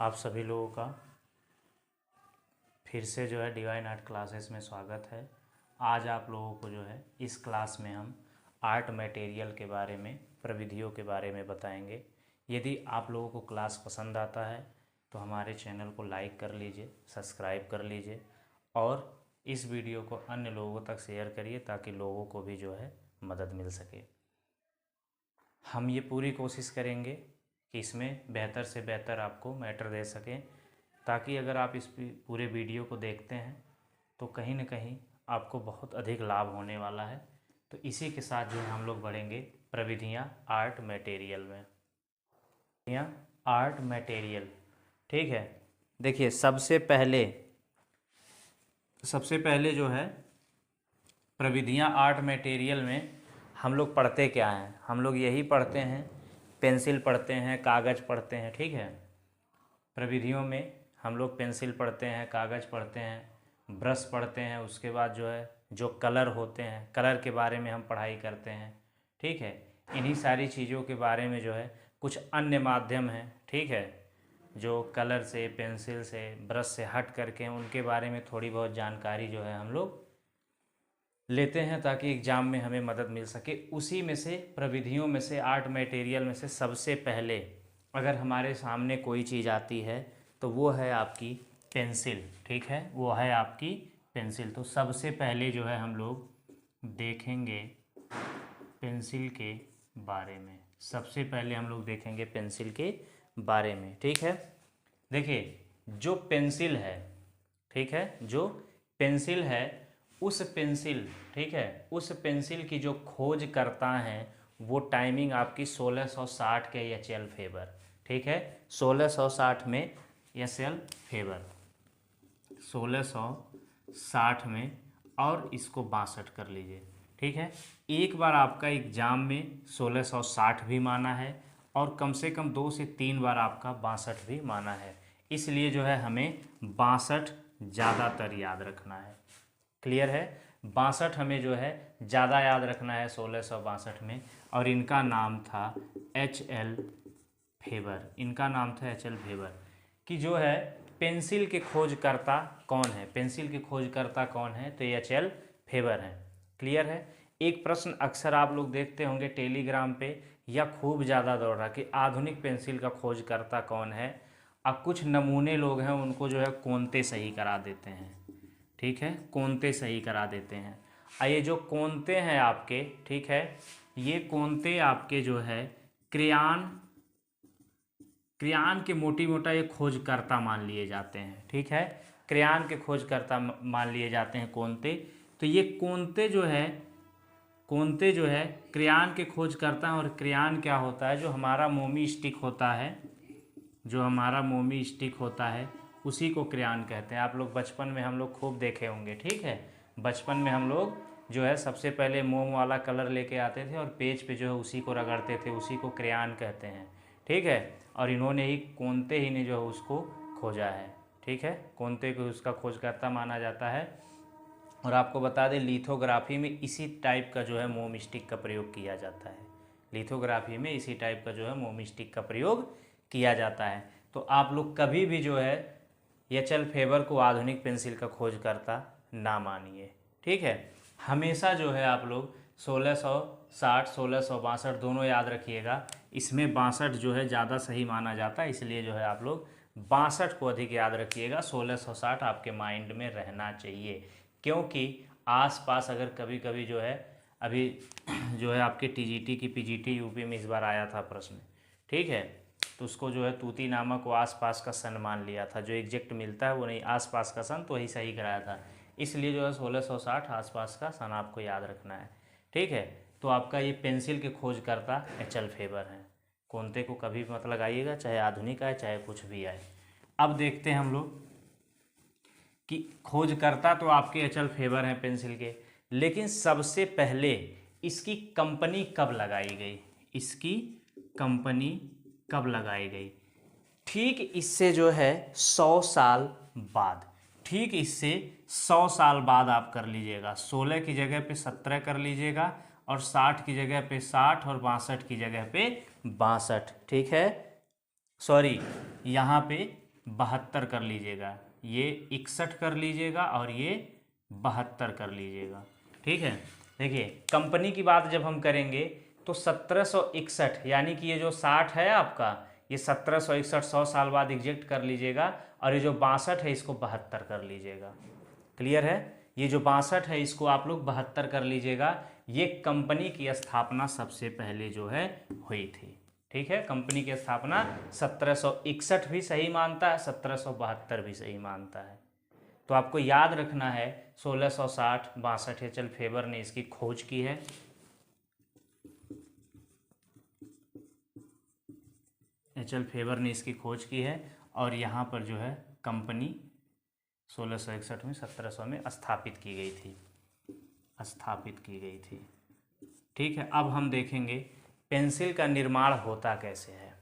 आप सभी लोगों का फिर से जो है डिवाइन आर्ट क्लासेस में स्वागत है। आज आप लोगों को जो है इस क्लास में हम आर्ट मटेरियल के बारे में, प्रविधियों के बारे में बताएंगे। यदि आप लोगों को क्लास पसंद आता है तो हमारे चैनल को लाइक कर लीजिए, सब्सक्राइब कर लीजिए और इस वीडियो को अन्य लोगों तक शेयर करिए ताकि लोगों को भी जो है मदद मिल सके। हम ये पूरी कोशिश करेंगे कि इसमें बेहतर से बेहतर आपको मैटर दे सकें, ताकि अगर आप इस पूरे वीडियो को देखते हैं तो कहीं ना कहीं आपको बहुत अधिक लाभ होने वाला है। तो इसी के साथ जो है हम लोग बढ़ेंगे प्रविधियाँ आर्ट मटेरियल में। आर्ट मटेरियल, ठीक है। देखिए सबसे पहले जो है प्रविधियाँ आर्ट मटेरियल में हम लोग पढ़ते क्या हैं? हम लोग यही पढ़ते हैं, पेंसिल पढ़ते हैं, कागज़ पढ़ते हैं, ठीक है। प्रविधियों में हम लोग पेंसिल पढ़ते हैं, कागज़ पढ़ते हैं, ब्रश पढ़ते हैं, उसके बाद जो है जो कलर होते हैं, कलर के बारे में हम पढ़ाई करते हैं, ठीक है। इन्हीं सारी चीज़ों के बारे में जो है कुछ अन्य माध्यम हैं, ठीक है, जो कलर से, पेंसिल से, ब्रश से हट करके उनके बारे में थोड़ी बहुत जानकारी जो है हम लोग लेते हैं ताकि एग्ज़ाम में हमें मदद मिल सके। उसी में से, प्रविधियों में से, आर्ट मटेरियल में से सबसे पहले अगर हमारे सामने कोई चीज़ आती है तो वो है आपकी पेंसिल, ठीक है, वो है आपकी पेंसिल। तो सबसे पहले जो है हम लोग देखेंगे पेंसिल के बारे में। सबसे पहले हम लोग देखेंगे पेंसिल के बारे में, ठीक है। देखिए जो पेंसिल है, ठीक है, जो पेंसिल है उस पेंसिल, ठीक है, उस पेंसिल की जो खोज करता है वो टाइमिंग आपकी 1660 के एच.एल. फेबर, ठीक है, 1660 में एच.एल. फेबर, 1660 में, और इसको 62 कर लीजिए, ठीक है। एक बार आपका एग्जाम में 1660 भी माना है और कम से कम 2 से 3 बार आपका 62 भी माना है, इसलिए जो है हमें 62 ज़्यादातर याद रखना है। क्लियर है? 62 हमें जो है ज़्यादा याद रखना है 1662 में। और इनका नाम था एच.एल. फेबर, इनका नाम था एच.एल. फेबर। कि जो है पेंसिल के खोजकर्ता कौन है? पेंसिल के खोजकर्ता कौन है? तो एच.एल. फेबर हैं। क्लियर है? एक प्रश्न अक्सर आप लोग देखते होंगे टेलीग्राम पे या खूब ज़्यादा दौड़ रहा कि आधुनिक पेंसिल का खोजकर्ता कौन है। अब कुछ नमूने लोग हैं उनको जो है कोंते सही करा देते हैं, ठीक है, कोंते सही करा देते हैं। ये जो कोंते हैं आपके, ठीक है, ये कोंते आपके जो है क्रेयॉन के मोटी मोटा ये खोजकर्ता मान लिए जाते हैं, ठीक है, क्रेयॉन के खोजकर्ता मान लिए जाते हैं कोंते। तो ये कोंते जो है क्रेयॉन के खोजकर्ता हैं। और क्रेयॉन क्या होता है? जो हमारा मोमी स्टिक होता है, जो हमारा मोमी स्टिक होता है उसी को क्रेयॉन कहते हैं। आप लोग बचपन में हम लोग खूब देखे होंगे, ठीक है, बचपन में हम लोग जो है सबसे पहले मोम वाला कलर लेके आते थे और पेज पे जो है उसी को रगड़ते थे, उसी को क्रेयॉन कहते हैं, ठीक है। और इन्होंने ही कोंते ही ने जो है उसको खोजा है, ठीक है, कोंते को उसका खोजकर्ता माना जाता है। और आपको बता दें लिथोग्राफी में इसी टाइप का जो है मोम स्टिक का प्रयोग किया जाता है। लिथोग्राफी में इसी टाइप का जो है मोम स्टिक का प्रयोग किया जाता है। तो आप लोग कभी भी जो है एच.एल. फेबर को आधुनिक पेंसिल का खोजकर्ता ना मानिए, ठीक है। हमेशा जो है आप लोग 1660, 1662 दोनों याद रखिएगा। इसमें 62 जो है ज़्यादा सही माना जाता है, इसलिए जो है आप लोग 62 को अधिक याद रखिएगा। 1660 आपके माइंड में रहना चाहिए, क्योंकि आसपास अगर कभी कभी जो है अभी जो है आपके टीजीटी की पीजीटी यूपी में इस बार आया था प्रश्न, ठीक है, तो उसको जो है तूती नामक को आसपास का सन मान लिया था। जो एग्जैक्ट मिलता है वो नहीं, आसपास का सन तो वही सही कराया था। इसलिए जो है 1660 आसपास का सन आपको याद रखना है, ठीक है। तो आपका ये पेंसिल के खोजकर्ता एच.एल. फेबर हैं। कोंते को कभी मत लगाइएगा, चाहे आधुनिक आए चाहे कुछ भी आए। अब देखते हैं हम लोग कि खोजकर्ता तो आपके एच.एल. फेबर हैं पेंसिल के, लेकिन सबसे पहले इसकी कंपनी कब लगाई गई? इसकी कंपनी कब लगाई गई? ठीक इससे जो है 100 साल बाद, ठीक इससे 100 साल बाद आप कर लीजिएगा। 16 की जगह पे 17 कर लीजिएगा और 60 की जगह पे 60 और 62 की जगह पे 62, ठीक है। सॉरी, यहाँ पे 72 कर लीजिएगा, ये 61 कर लीजिएगा और ये 72 कर लीजिएगा। ठीक है, देखिए कंपनी की बात जब हम करेंगे तो 1761, यानी कि ये जो 60 है आपका, ये 1761 100 साल बाद एग्जेक्ट कर लीजिएगा, और ये जो 62 है इसको 72 कर लीजिएगा। क्लियर है, ये जो 62 है इसको आप लोग 72 कर लीजिएगा। ये कंपनी की स्थापना सबसे पहले जो है हुई थी। ठीक है, कंपनी की स्थापना 1761 भी सही मानता है, 1772 भी सही मानता है। तो आपको याद रखना है 1660 62 एच एल फेबर ने इसकी खोज की है। एच एल फेबर ने इसकी खोज की है, और यहाँ पर जो है कंपनी 1661 में 1700 में स्थापित की गई थी, स्थापित की गई थी। ठीक है, अब हम देखेंगे पेंसिल का निर्माण होता कैसे है।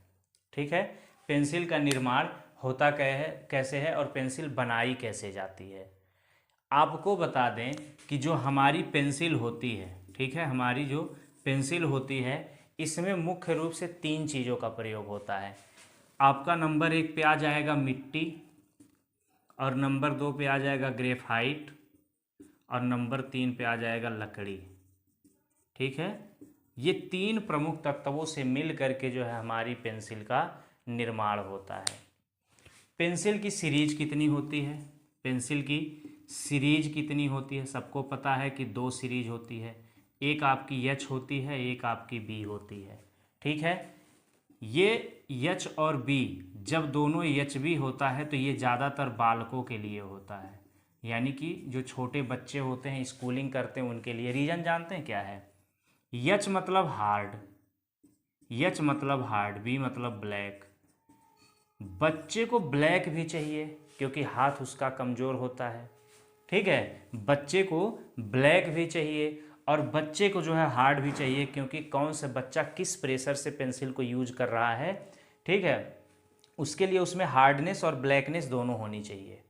ठीक है, पेंसिल का निर्माण होता कैसे है और पेंसिल बनाई कैसे जाती है। आपको बता दें कि जो हमारी पेंसिल होती है, ठीक है, हमारी जो पेंसिल होती है इसमें मुख्य रूप से 3 चीज़ों का प्रयोग होता है। आपका नंबर 1 पे आ जाएगा मिट्टी, और नंबर 2 पे आ जाएगा ग्रेफाइट, और नंबर 3 पे आ जाएगा लकड़ी। ठीक है, ये 3 प्रमुख तत्वों से मिल करके जो है हमारी पेंसिल का निर्माण होता है। पेंसिल की सीरीज कितनी होती है? पेंसिल की सीरीज कितनी होती है? सबको पता है कि 2 सीरीज होती है, एक आपकी एच होती है, एक आपकी बी होती है। ठीक है, ये एच और बी जब दोनों एच बी होता है तो ये ज़्यादातर बालकों के लिए होता है, यानी कि जो छोटे बच्चे होते हैं स्कूलिंग करते हैं उनके लिए। रीज़न जानते हैं क्या है? एच मतलब हार्ड, एच मतलब हार्ड, बी मतलब ब्लैक। बच्चे को ब्लैक भी चाहिए क्योंकि हाथ उसका कमज़ोर होता है। ठीक है, बच्चे को ब्लैक भी चाहिए और बच्चे को जो है हार्ड भी चाहिए, क्योंकि कौन सा बच्चा किस प्रेशर से पेंसिल को यूज कर रहा है, ठीक है, उसके लिए उसमें हार्डनेस और ब्लैकनेस दोनों होनी चाहिए।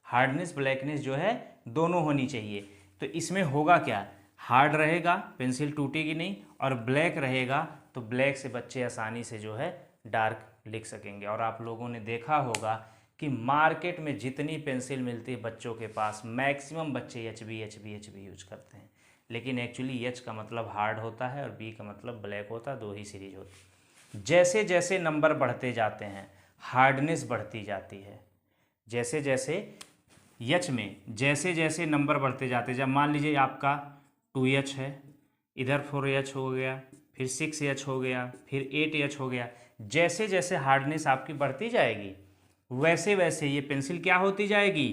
हार्डनेस ब्लैकनेस जो है दोनों होनी चाहिए। तो इसमें होगा क्या, हार्ड रहेगा पेंसिल टूटेगी नहीं, और ब्लैक रहेगा तो ब्लैक से बच्चे आसानी से जो है डार्क लिख सकेंगे। और आप लोगों ने देखा होगा कि मार्केट में जितनी पेंसिल मिलती है बच्चों के पास, मैक्सिमम बच्चे एच बी यूज करते हैं, लेकिन एक्चुअली एच का मतलब हार्ड होता है और बी का मतलब ब्लैक होता है, 2 ही सीरीज होती है। जैसे जैसे नंबर बढ़ते जाते हैं हार्डनेस बढ़ती जाती है। जैसे जैसे एच में जैसे जैसे नंबर बढ़ते जाते हैं, जब मान लीजिए आपका 2H है, इधर 4H हो गया, फिर 6H हो गया, फिर 8H हो गया, जैसे जैसे हार्डनेस आपकी बढ़ती जाएगी वैसे वैसे ये पेंसिल क्या होती जाएगी,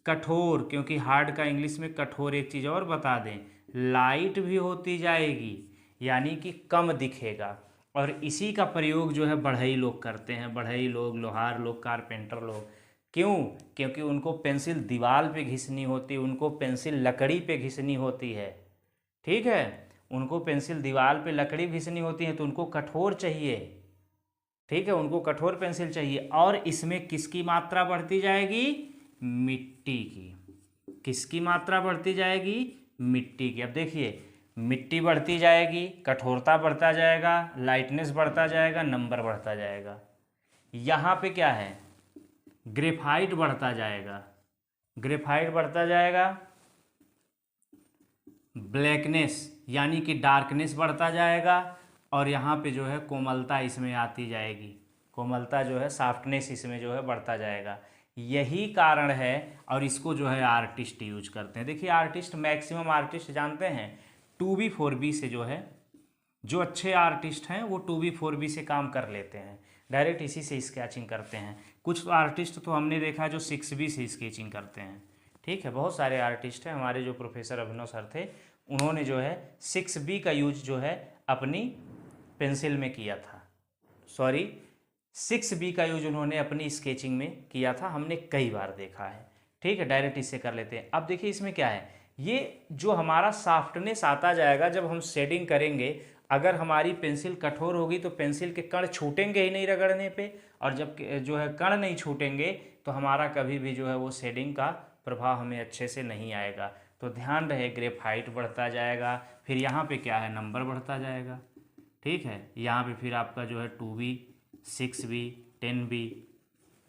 कठोर। क्योंकि हार्ड का इंग्लिश में कठोर, एक चीज़ और बता दें, लाइट भी होती जाएगी, यानी कि कम दिखेगा। और इसी का प्रयोग जो है बढ़ई लोग करते हैं, बढ़ई लोग, लोहार लोग, कारपेंटर लोग। क्यों? क्योंकि उनको पेंसिल दीवार पे घिसनी होती है, उनको पेंसिल लकड़ी पे घिसनी होती है। ठीक है, उनको पेंसिल दीवार पे लकड़ी घिसनी होती है तो उनको कठोर चाहिए। ठीक है, उनको कठोर पेंसिल चाहिए। और इसमें किसकी मात्रा बढ़ती जाएगी, मिट्टी की। किसकी मात्रा बढ़ती जाएगी, मिट्टी की। अब देखिए, मिट्टी बढ़ती जाएगी, कठोरता बढ़ता जाएगा, लाइटनेस बढ़ता जाएगा, नंबर बढ़ता जाएगा। यहाँ पे क्या है, ग्रेफाइट बढ़ता जाएगा, ग्रेफाइट बढ़ता जाएगा, ब्लैकनेस यानी कि डार्कनेस बढ़ता जाएगा, और यहाँ पे जो है कोमलता इसमें आती जाएगी, कोमलता जो है सॉफ्टनेस इसमें जो है बढ़ता जाएगा। यही कारण है, और इसको जो है आर्टिस्ट यूज करते हैं। देखिए आर्टिस्ट, मैक्सिमम आर्टिस्ट जानते हैं 2B 4B से जो है, जो अच्छे आर्टिस्ट हैं वो 2B 4B से काम कर लेते हैं, डायरेक्ट इसी से स्केचिंग करते हैं। कुछ आर्टिस्ट तो हमने देखा जो 6B से स्केचिंग करते हैं। ठीक है, बहुत सारे आर्टिस्ट हैं। हमारे जो प्रोफेसर अभिनव सर थे उन्होंने जो है 6B का यूज जो है अपनी पेंसिल में किया था, सॉरी 6B का यूज उन्होंने अपनी स्केचिंग में किया था, हमने कई बार देखा है। ठीक है, डायरेक्ट इससे कर लेते हैं। अब देखिए इसमें क्या है, ये जो हमारा सॉफ्टनेस आता जाएगा जब हम शेडिंग करेंगे। अगर हमारी पेंसिल कठोर होगी तो पेंसिल के कण छूटेंगे ही नहीं रगड़ने पे, और जब जो है कण नहीं छूटेंगे तो हमारा कभी भी जो है वो शेडिंग का प्रभाव हमें अच्छे से नहीं आएगा। तो ध्यान रहे, ग्रेफाइट बढ़ता जाएगा, फिर यहाँ पे क्या है, नंबर बढ़ता जाएगा। ठीक है, यहाँ पे फिर आपका जो है 2B 6B 10B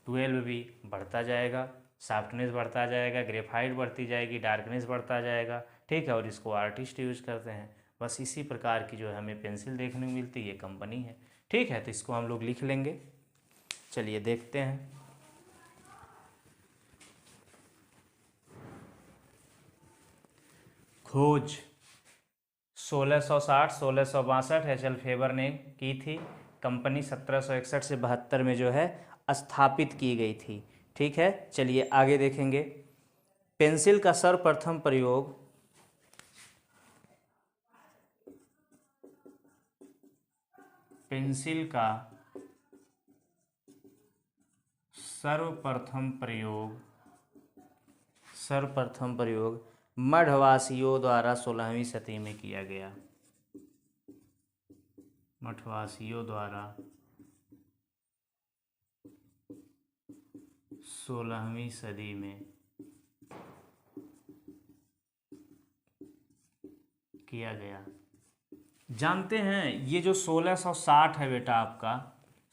12 भी बढ़ता जाएगा, सॉफ्टनेस बढ़ता जाएगा, ग्रेफाइट बढ़ती जाएगी, डार्कनेस बढ़ता जाएगा, ठीक है। और इसको आर्टिस्ट यूज करते हैं। बस इसी प्रकार की जो है हमें पेंसिल देखने को मिलती है, ये कंपनी है, ठीक है। तो इसको हम लोग लिख लेंगे। चलिए देखते हैं। खोज 1660 1662 एच.एल. फेबर ने की थी। कंपनी 1761 से 72 में जो है स्थापित की गई थी, ठीक है। चलिए आगे देखेंगे। पेंसिल का सर्वप्रथम प्रयोग पेंसिल का सर्वप्रथम प्रयोग मठवासियों द्वारा 16वीं सदी में किया गया। मठवासियों द्वारा 16वीं सदी में किया गया। जानते हैं ये जो 1660 है बेटा आपका,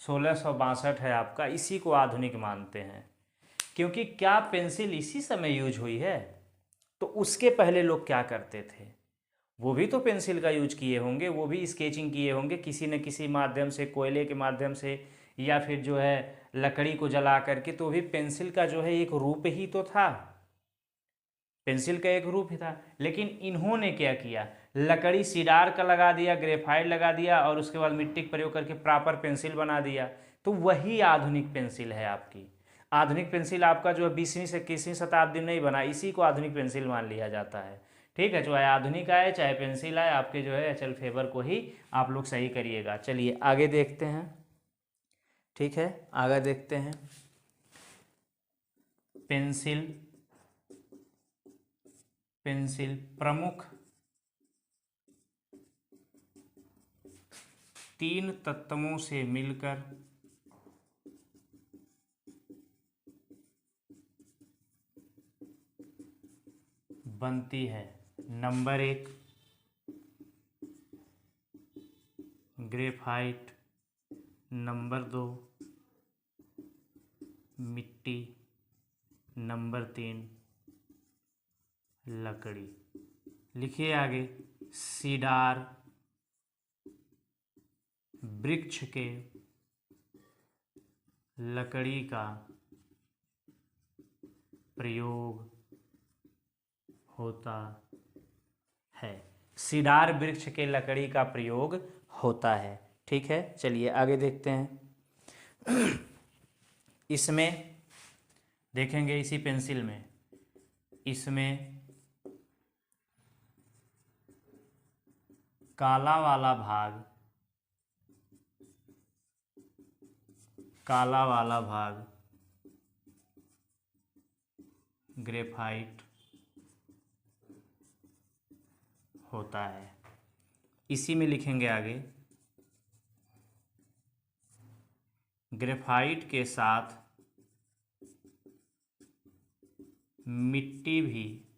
1662 है आपका, इसी को आधुनिक मानते हैं। क्योंकि क्या पेंसिल इसी समय यूज हुई है? तो उसके पहले लोग क्या करते थे? वो भी तो पेंसिल का यूज किए होंगे, वो भी स्केचिंग किए होंगे किसी न किसी माध्यम से, कोयले के माध्यम से या फिर जो है लकड़ी को जला करके। तो भी पेंसिल का जो है एक रूप ही तो था, पेंसिल का एक रूप ही था। लेकिन इन्होंने क्या किया, लकड़ी सिडार का लगा दिया, ग्रेफाइट लगा दिया और उसके बाद मिट्टी का प्रयोग करके प्रॉपर पेंसिल बना दिया। तो वही आधुनिक पेंसिल है आपकी। आधुनिक पेंसिल आपका जो है 20वीं से 21वीं शताब्दी में नहीं बना, इसी को आधुनिक पेंसिल मान लिया जाता है, ठीक है। चाहे आधुनिक आए चाहे पेंसिल आए, आपके जो है एच.एल. फेबर को ही आप लोग सही करिएगा। चलिए आगे देखते हैं, ठीक है। आगे देखते हैं। पेंसिल प्रमुख 3 तत्वों से मिलकर बनती है। नंबर 1 ग्रेफाइट, नंबर 2 मिट्टी, नंबर 3 लकड़ी। लिखिए आगे। सीडार वृक्ष के लकड़ी का प्रयोग होता है। सीडार वृक्ष के लकड़ी का प्रयोग होता है, ठीक है। चलिए आगे देखते हैं। इसमें देखेंगे, इसी पेंसिल में, इसमें काला वाला भाग ग्रेफाइट होता है। इसी में लिखेंगे आगे, ग्रेफाइट के साथ मिट्टी भी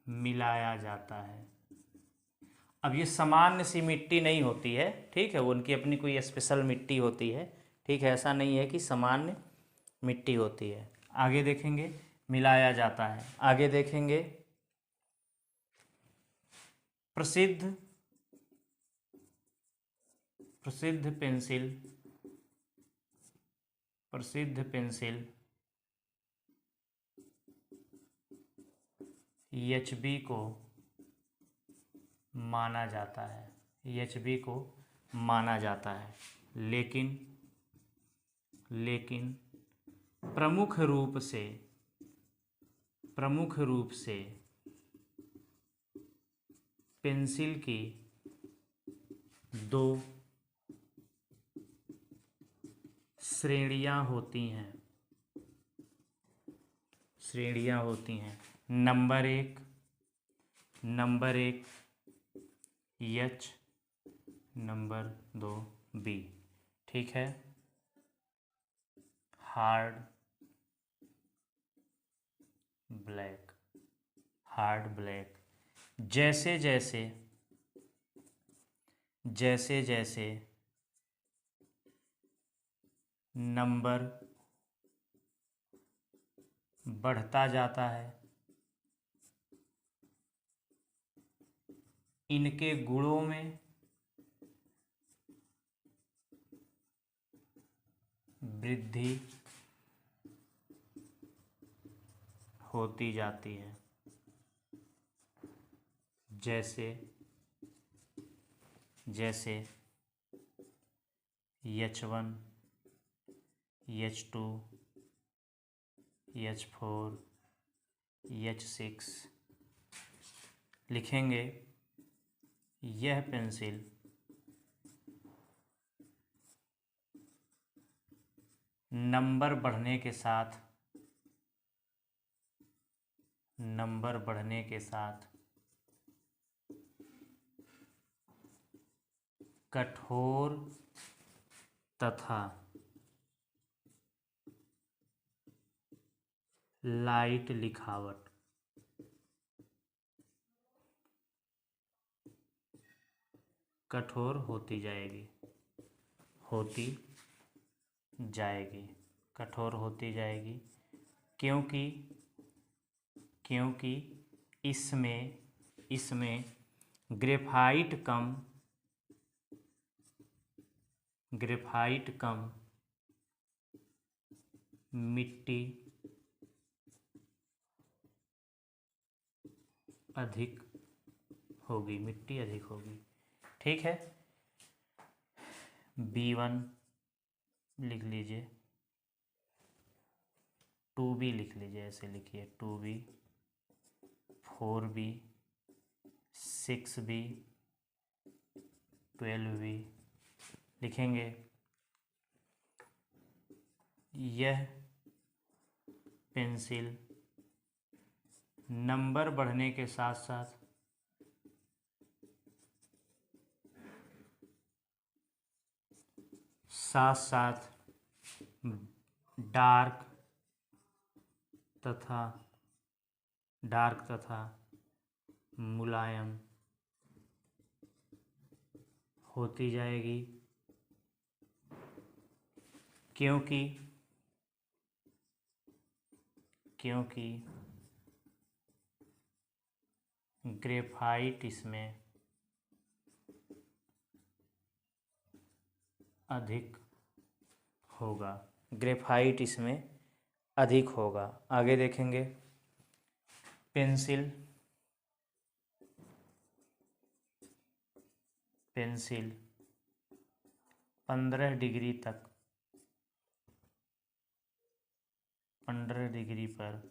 मिलाया जाता है। अब ये सामान्य सी मिट्टी नहीं होती है, ठीक है, उनकी अपनी कोई स्पेशल मिट्टी होती है, ठीक है। ऐसा नहीं है कि सामान्य मिट्टी होती है। आगे देखेंगे, मिलाया जाता है। आगे देखेंगे, प्रसिद्ध पेंसिल एचबी को माना जाता है, एचबी को माना जाता है। लेकिन प्रमुख रूप से पेंसिल की 2 श्रेणियां होती हैं। नंबर 1 एच, नंबर 2 बी, ठीक है। Hard black. जैसे जैसे नंबर बढ़ता जाता है। इनके गुणों में वृद्धि होती जाती है। जैसे जैसे H1, H2, H4, H6 लिखेंगे। यह पेंसिल नंबर बढ़ने के साथ कठोर तथा लाइट लिखावट कठोर होती जाएगी कठोर होती जाएगी, क्योंकि इसमें ग्रेफाइट कम मिट्टी अधिक होगी। ठीक है, B1 लिख लीजिए, 2B लिख लीजिए, ऐसे लिखिए 2B, 4B, 6B, 12B लिखेंगे। यह पेंसिल नंबर बढ़ने के साथ साथ डार्क तथा मुलायम होती जाएगी, क्योंकि ग्रेफाइट इसमें अधिक होगा। आगे देखेंगे, पेंसिल 15 डिग्री पर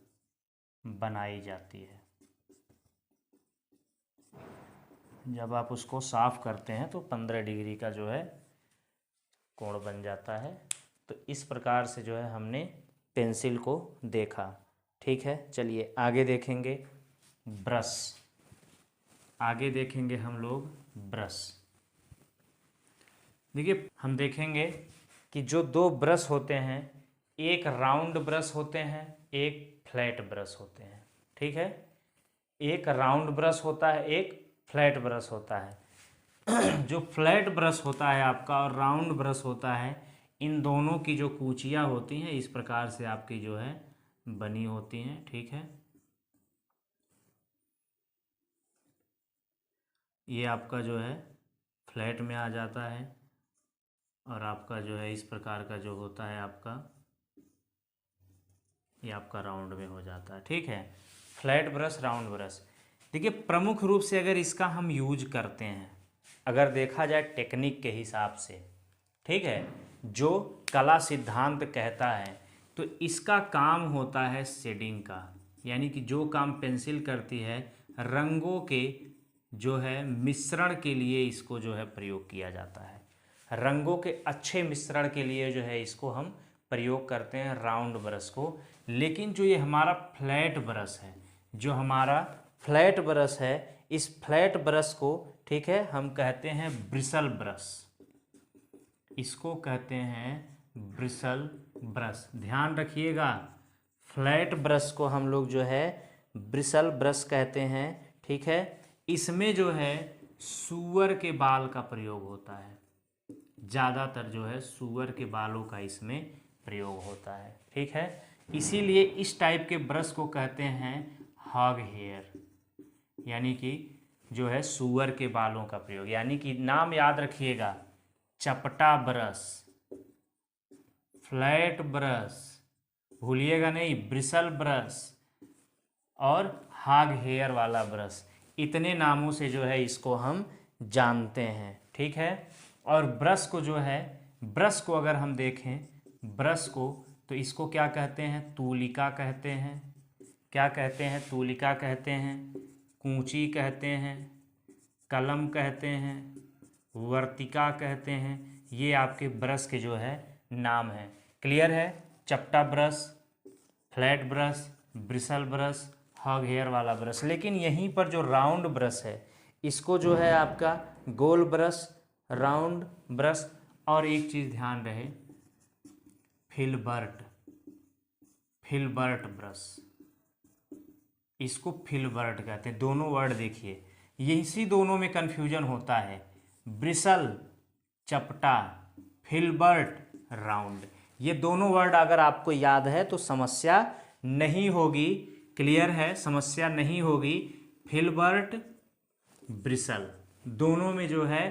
बनाई जाती है। जब आप उसको साफ करते हैं तो 15 डिग्री का जो है कोण बन जाता है। तो इस प्रकार से जो है हमने पेंसिल को देखा। ठीक है, चलिए आगे देखेंगे ब्रश। आगे देखेंगे हम लोग ब्रश। देखिए, हम देखेंगे कि जो दो ब्रश होते हैं, एक राउंड ब्रश होते हैं, एक फ्लैट ब्रश होते हैं। ठीक है, एक राउंड ब्रश होता है, एक फ्लैट ब्रश होता है। जो फ्लैट ब्रश होता है आपका और राउंड ब्रश होता है, इन दोनों की जो कूचियाँ होती हैं इस प्रकार से आपकी जो है बनी होती हैं। ठीक है, ये आपका जो है फ्लैट में आ जाता है और आपका जो है इस प्रकार का जो होता है आपका, ये आपका राउंड में हो जाता है। ठीक है, फ्लैट ब्रश, राउंड ब्रश। देखिए, प्रमुख रूप से अगर इसका हम यूज करते हैं, अगर देखा जाए टेक्निक के हिसाब से, ठीक है, जो कला सिद्धांत कहता है, तो इसका काम होता है शेडिंग का। यानी कि जो काम पेंसिल करती है, रंगों के जो है मिश्रण के लिए इसको जो है प्रयोग किया जाता है। रंगों के अच्छे मिश्रण के लिए जो है इसको हम प्रयोग करते हैं राउंड ब्रश को। लेकिन जो ये हमारा फ्लैट ब्रश है, जो हमारा फ्लैट ब्रश है, इस फ्लैट ब्रश को, ठीक है, हम कहते हैं ब्रिसल ब्रश। इसको कहते हैं ब्रिसल ब्रश। ध्यान रखिएगा, फ्लैट ब्रश को हम लोग जो है ब्रिसल ब्रश कहते हैं। ठीक है, इसमें जो है सूअर के बाल का प्रयोग होता है। ज़्यादातर जो है सूअर के बालों का इसमें प्रयोग होता है। ठीक है, इसीलिए इस टाइप के ब्रश को कहते हैं हॉग हेयर, यानी कि जो है सूअर के बालों का प्रयोग। यानी कि नाम याद रखिएगा, चपटा ब्रश, फ्लैट ब्रश, भूलिएगा नहीं, ब्रिसल ब्रश और हॉग हेयर वाला ब्रश, इतने नामों से जो है इसको हम जानते हैं। ठीक है, और ब्रश को जो है, ब्रश को अगर हम देखें ब्रश को, तो इसको क्या कहते हैं, तूलिका कहते हैं। क्या कहते हैं, तूलिका कहते हैं, कूंची कहते हैं, कलम कहते हैं, वर्तिका कहते हैं। ये आपके ब्रश के जो है नाम हैं। क्लियर है, चपटा brush, flat brush, bristle brush, hog hair वाला ब्रश। लेकिन यहीं पर जो राउंड ब्रश है, इसको जो है आपका गोल ब्रश, राउंड ब्रश, और एक चीज़ ध्यान रहे, फिलबर्ट, फिलबर्ट ब्रश, इसको फिलबर्ट कहते हैं। दोनों वर्ड देखिए, ये इसी दोनों में कन्फ्यूजन होता है, ब्रिसल चपटा, फिलबर्ट राउंड। ये दोनों वर्ड अगर आपको याद है तो समस्या नहीं होगी। क्लियर है, समस्या नहीं होगी। फिलबर्ट ब्रिसल दोनों में जो है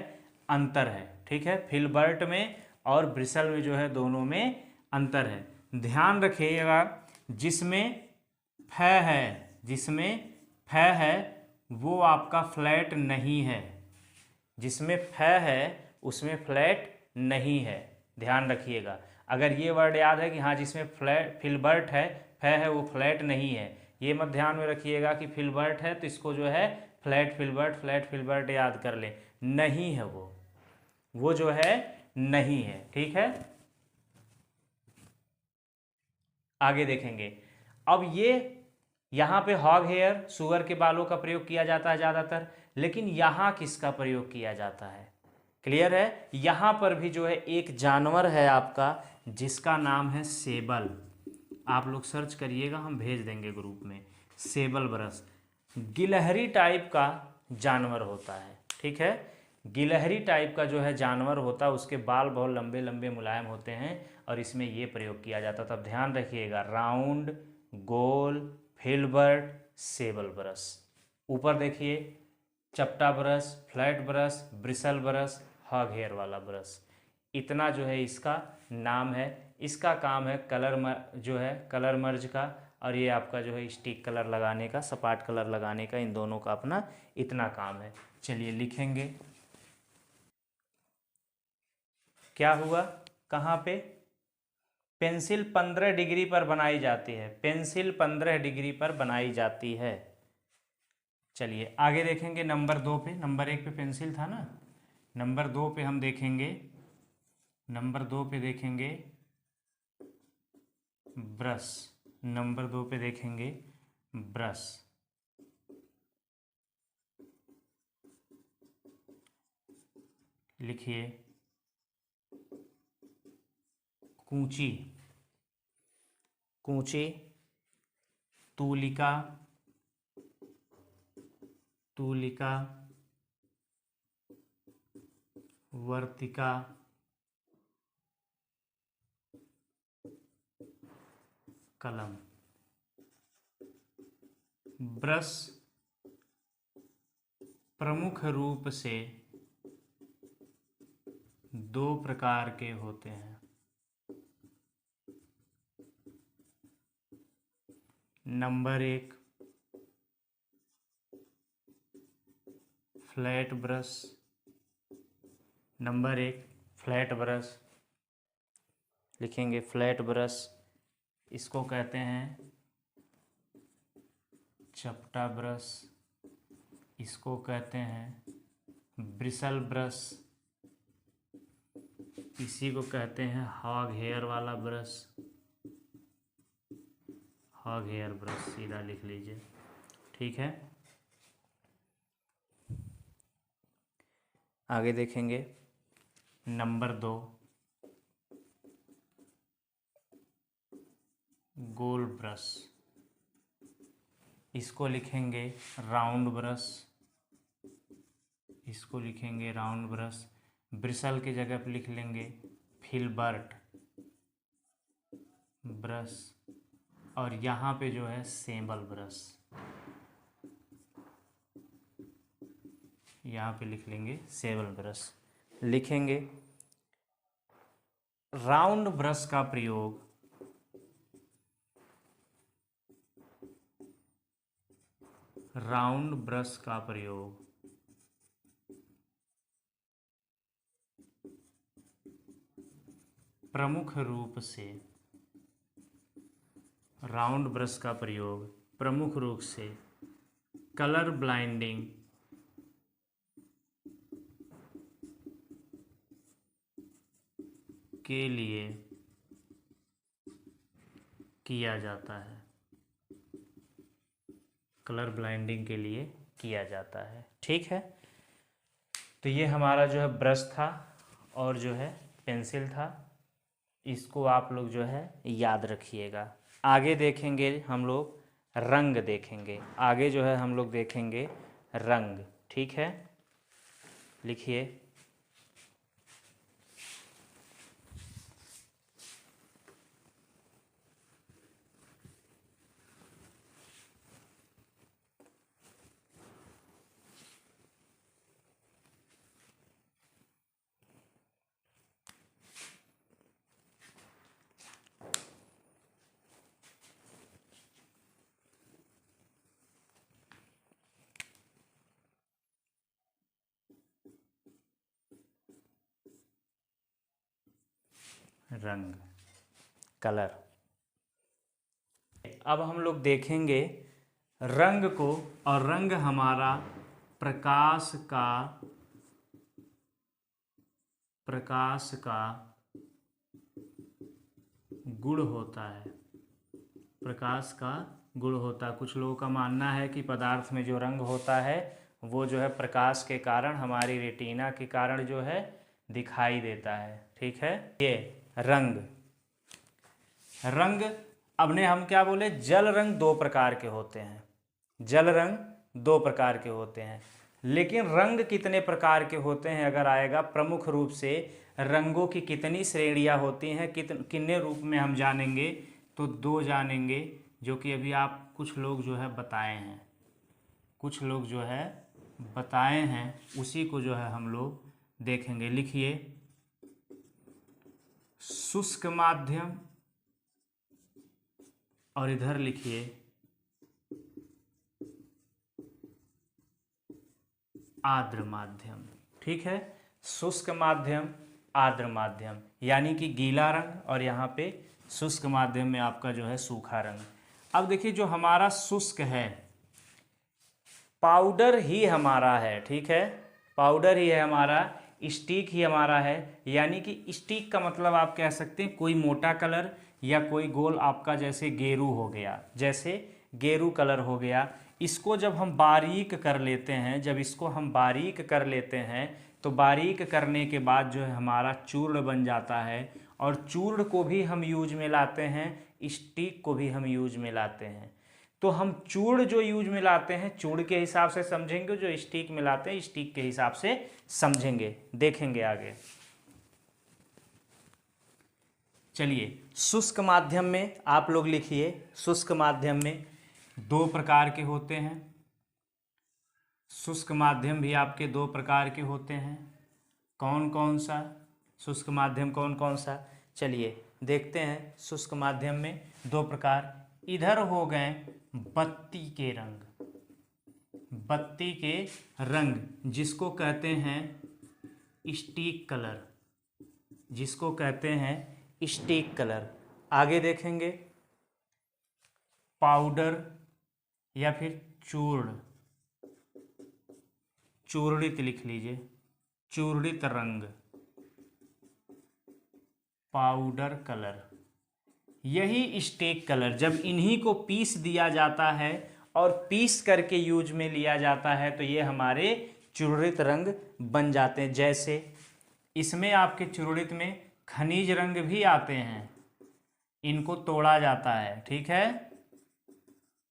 अंतर है। ठीक है, फिलबर्ट में और ब्रिसल में जो है दोनों में अंतर है। ध्यान रखिएगा, जिसमें फ है, जिसमें फ है वो आपका फ्लैट नहीं है, जिसमें फ है उसमें फ्लैट नहीं है। ध्यान रखिएगा, अगर ये वर्ड याद है कि हाँ जिसमें फ्लैट फिलबर्ट है, फ है, वो फ्लैट नहीं है, ये मत ध्यान में रखिएगा कि फिलबर्ट है तो इसको जो है फ्लैट फिलबर्ट, फ्लैट फिलबर्ट याद कर ले, नहीं है वो जो है नहीं है। ठीक है, आगे देखेंगे। अब ये यहाँ पे हॉग हेयर, सुअर के बालों का प्रयोग किया जाता है ज़्यादातर, लेकिन यहाँ किसका प्रयोग किया जाता है? क्लियर है, यहाँ पर भी जो है एक जानवर है आपका जिसका नाम है सेबल। आप लोग सर्च करिएगा, हम भेज देंगे ग्रुप में। सेबल ब्रश गिलहरी टाइप का जानवर होता है। ठीक है, गिलहरी टाइप का जो है जानवर होता है, उसके बाल बहुत लंबे लंबे मुलायम होते हैं और इसमें ये प्रयोग किया जाता है। तब ध्यान रखिएगा, राउंड, गोल, फिलबर्ट, सेबल ब्रश। ऊपर देखिए, चपटा brush, flat brush, bristle brush, hog hair वाला ब्रश, इतना जो है इसका नाम है। इसका काम है जो है कलर मर्ज का, और ये आपका जो है स्टिक कलर लगाने का, सपाट कलर लगाने का, इन दोनों का अपना इतना काम है। चलिए लिखेंगे, क्या हुआ, कहाँ पे, पेंसिल 15 डिग्री पर बनाई जाती है, पेंसिल 15 डिग्री पर बनाई जाती है। चलिए आगे देखेंगे नंबर 2 पे। नंबर 1 पे पेंसिल था ना, नंबर 2 पे हम देखेंगे, नंबर 2 पे देखेंगे ब्रश, नंबर 2 पे देखेंगे ब्रश। लिखिए, कूंची, कूंची, तूलिका, तूलिका, वर्तिका, कलम। ब्रश प्रमुख रूप से 2 प्रकार के होते हैं। Number 1 flat brush, number 1 flat brush. लिखेंगे फ्लैट ब्रश, इसको कहते हैं चपटा ब्रश, इसको कहते हैं ब्रिसल ब्रश, इसी को कहते हैं हॉग हेयर वाला ब्रश, हॉग हेयर ब्रश सीधा लिख लीजिए। ठीक है, आगे देखेंगे नंबर 2 गोल ब्रश, इसको लिखेंगे राउंड ब्रश, इसको लिखेंगे राउंड ब्रश। ब्रिसल की जगह पर लिख लेंगे फिलबर्ट ब्रश, और यहाँ पे जो है सेबल ब्रश, यहाँ पे लिख लेंगे सेबल ब्रश। लिखेंगे राउंड ब्रश का प्रयोग राउंड ब्रश का प्रयोग प्रमुख रूप से, राउंड ब्रश का प्रयोग प्रमुख रूप से कलर ब्लाइंडिंग के लिए किया जाता है, कलर ब्लाइंडिंग के लिए किया जाता है। ठीक है, तो ये हमारा जो है ब्रश था और जो है पेंसिल था, इसको आप लोग जो है याद रखिएगा। आगे देखेंगे हम लोग रंग देखेंगे, आगे जो है हम लोग देखेंगे रंग। ठीक है, लिखिए रंग, कलर। अब हम लोग देखेंगे रंग को, और रंग हमारा प्रकाश का गुण होता है, प्रकाश का गुण होता है। कुछ लोगों का मानना है कि पदार्थ में जो रंग होता है वो जो है प्रकाश के कारण, हमारी रेटिना के कारण जो है दिखाई देता है। ठीक है, ये रंग, रंग अब ने हम क्या बोले, जल रंग दो प्रकार के होते हैं, जल रंग दो प्रकार के होते हैं। लेकिन रंग कितने प्रकार के होते हैं अगर आएगा, प्रमुख रूप से रंगों की कितनी श्रेणियां होती हैं, कितने रूप में हम जानेंगे, तो दो जानेंगे, जो कि अभी आप कुछ लोग जो है बताए हैं, कुछ लोग जो है बताए हैं, उसी को जो है हम लोग देखेंगे। लिखिए शुष्क माध्यम, और इधर लिखिए आर्द्र माध्यम। ठीक है, शुष्क माध्यम, आर्द्र माध्यम, यानी कि गीला रंग, और यहाँ पे शुष्क माध्यम में आपका जो है सूखा रंग। अब देखिए जो हमारा शुष्क है, पाउडर ही हमारा है। ठीक है, पाउडर ही है हमारा, स्टिक ही हमारा है, यानी कि स्टिक का मतलब आप कह सकते हैं कोई मोटा कलर या कोई गोल, आपका जैसे गेरू हो गया, जैसे गेरू कलर हो गया। इसको जब हम बारीक कर लेते हैं, जब इसको हम बारीक कर लेते हैं, तो बारीक करने के बाद जो है हमारा चूर्ण बन जाता है, और चूर्ण को भी हम यूज में लाते हैं, स्टिक को भी हम यूज में लाते हैं। तो हम चूर्ण जो यूज में लाते हैं चूर्ण के हिसाब से समझेंगे, जो स्टिक में लाते हैं स्टिक के हिसाब से समझेंगे, देखेंगे आगे। चलिए शुष्क माध्यम में आप लोग लिखिए, शुष्क माध्यम में दो प्रकार के होते हैं, शुष्क माध्यम भी आपके दो प्रकार के होते हैं। कौन कौन सा शुष्क माध्यम, कौन कौन सा, चलिए देखते हैं। शुष्क माध्यम में दो प्रकार, इधर हो गए बत्ती के रंग, बत्ती के रंग जिसको कहते हैं स्टिक कलर, जिसको कहते हैं स्टिक कलर। आगे देखेंगे पाउडर या फिर चूर्ण, चूर्णित लिख लीजिए, चूर्णित रंग, पाउडर कलर, यही स्टिक कलर। जब इन्हीं को पीस दिया जाता है और पीस करके यूज में लिया जाता है, तो ये हमारे चूर्णित रंग बन जाते हैं। जैसे इसमें आपके चूर्णित में खनिज रंग भी आते हैं, इनको तोड़ा जाता है। ठीक है,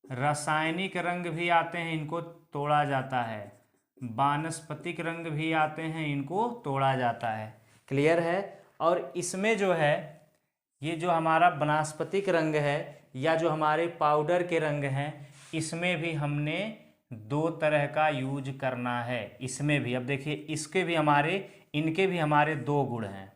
रासायनिक रंग भी आते हैं, इनको तोड़ा जाता है। वानस्पतिक रंग भी आते हैं, इनको तोड़ा जाता है। क्लियर है। और इसमें जो है ये जो हमारा वनस्पतिक रंग है या जो हमारे पाउडर के रंग हैं, इसमें भी हमने दो तरह का यूज करना है। इसमें भी अब देखिए, इसके भी हमारे इनके भी हमारे दो गुण हैं,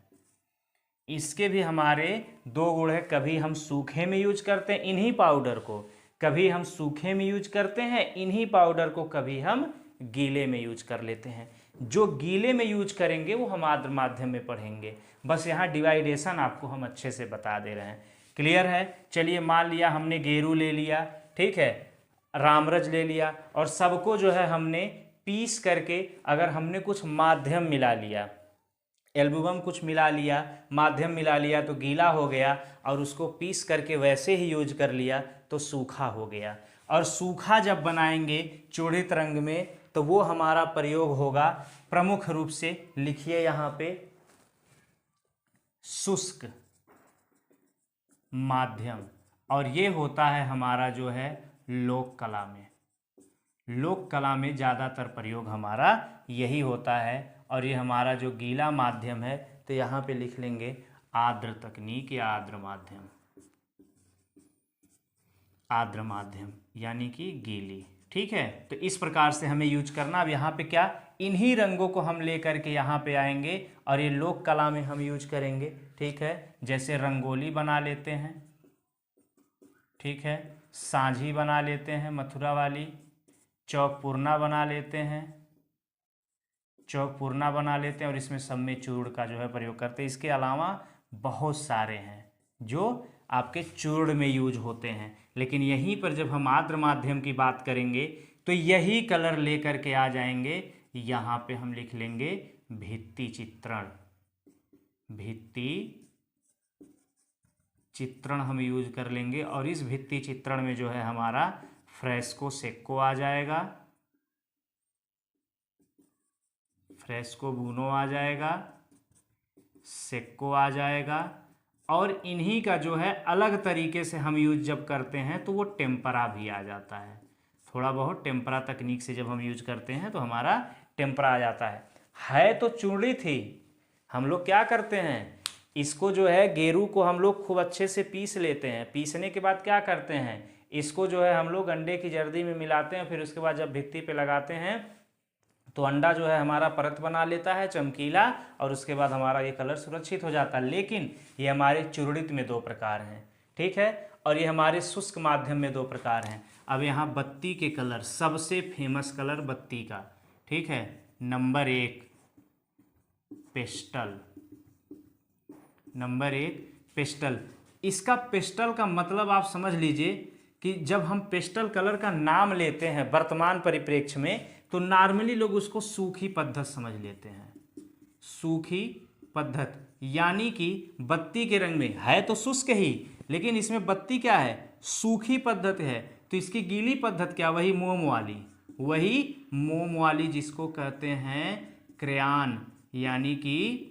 इसके भी हमारे दो गुण है। कभी हम सूखे में यूज करते हैं इन्हीं पाउडर को, कभी हम सूखे में यूज करते हैं इन्हीं पाउडर को, कभी हम गीले में यूज कर लेते हैं। जो गीले में यूज करेंगे वो हम आर्द्र माध्यम में पढ़ेंगे। बस यहाँ डिवाइडेशन आपको हम अच्छे से बता दे रहे हैं। क्लियर है। चलिए मान लिया हमने गेरू ले लिया, ठीक है, रामरज ले लिया, और सबको जो है हमने पीस करके अगर हमने कुछ माध्यम मिला लिया, एल्बुम कुछ मिला लिया, माध्यम मिला लिया तो गीला हो गया, और उसको पीस करके वैसे ही यूज कर लिया तो सूखा हो गया। और सूखा जब बनाएंगे चूड़ित रंग में तो वो हमारा प्रयोग होगा प्रमुख रूप से, लिखिए यहाँ पे, शुष्क माध्यम। और ये होता है हमारा जो है लोक कला में, लोक कला में ज़्यादातर प्रयोग हमारा यही होता है। और ये हमारा जो गीला माध्यम है तो यहाँ पे लिख लेंगे आर्द्र तकनीक या आर्द्र माध्यम, आर्द्र माध्यम यानी कि गीली। ठीक है, तो इस प्रकार से हमें यूज करना। अब यहाँ पे क्या, इन्हीं रंगों को हम लेकर के यहाँ पे आएंगे और ये लोक कला में हम यूज करेंगे। ठीक है, जैसे रंगोली बना लेते हैं, ठीक है, सांझी बना लेते हैं मथुरा वाली, चौक पूर्णा बना लेते हैं, चौक पूर्णा बना लेते हैं, और इसमें सब में चूर्ण का जो है प्रयोग करते हैं। इसके अलावा बहुत सारे हैं जो आपके चूर्ण में यूज होते हैं, लेकिन यहीं पर जब हम आर्द्र माध्यम की बात करेंगे तो यही कलर लेकर के आ जाएंगे। यहाँ पे हम लिख लेंगे भित्ति चित्रण, भित्ति चित्रण हम यूज कर लेंगे। और इस भित्ति चित्रण में जो है हमारा फ्रेस्को सेक्को आ जाएगा, फ्रेस्को बूनो आ जाएगा, सेक्को आ जाएगा, और इन्हीं का जो है अलग तरीके से हम यूज जब करते हैं तो वो टेम्परा भी आ जाता है। थोड़ा बहुत टेम्परा तकनीक से जब हम यूज करते हैं तो हमारा टेम्परा आ जाता है तो चूर्णित ही। हम लोग क्या करते हैं, इसको जो है गेरू को हम लोग खूब अच्छे से पीस लेते हैं। पीसने के बाद क्या करते हैं, इसको जो है हम लोग अंडे की जर्दी में मिलाते हैं, फिर उसके बाद जब भित्ति पे लगाते हैं तो अंडा जो है हमारा परत बना लेता है चमकीला, और उसके बाद हमारा ये कलर सुरक्षित हो जाता है। लेकिन ये हमारे चूर्णित में दो प्रकार हैं, ठीक है, और ये हमारे शुष्क माध्यम में दो प्रकार हैं। अब यहाँ बत्ती के कलर, सबसे फेमस कलर बत्ती का, ठीक है, नंबर 1 पेस्टल, नंबर 1 पेस्टल। इसका पेस्टल का मतलब आप समझ लीजिए कि जब हम पेस्टल कलर का नाम लेते हैं वर्तमान परिप्रेक्ष्य में तो नॉर्मली लोग उसको सूखी पद्धत समझ लेते हैं। सूखी पद्धत यानी कि बत्ती के रंग में है तो शुष्क ही, लेकिन इसमें बत्ती क्या है, सूखी पद्धत है। तो इसकी गीली पद्धत क्या, वही मोम वाली, वही मोम वाली जिसको कहते हैं क्रेयॉन यानी कि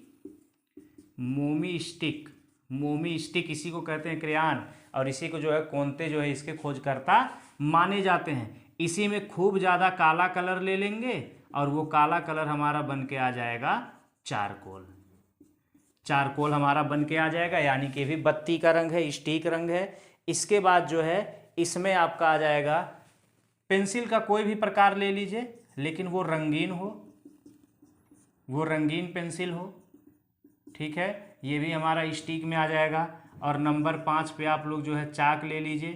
मोमी स्टिक, मोमी स्टिक इसी को कहते हैं क्रेयॉन। और इसी को जो है कोंते जो है इसके खोजकर्ता माने जाते हैं। इसी में खूब ज़्यादा काला कलर ले लेंगे और वो काला कलर हमारा बन के आ जाएगा चारकोल, चारकोल हमारा बन के आ जाएगा, यानी कि भी बत्ती का रंग है, स्टिक रंग है। इसके बाद जो है इसमें आपका आ जाएगा पेंसिल का कोई भी प्रकार ले लीजिए, लेकिन वो रंगीन हो, वो रंगीन पेंसिल हो, ठीक है, ये भी हमारा स्टिक में आ जाएगा। और नंबर 5 पे आप लोग जो है चाक ले लीजिए,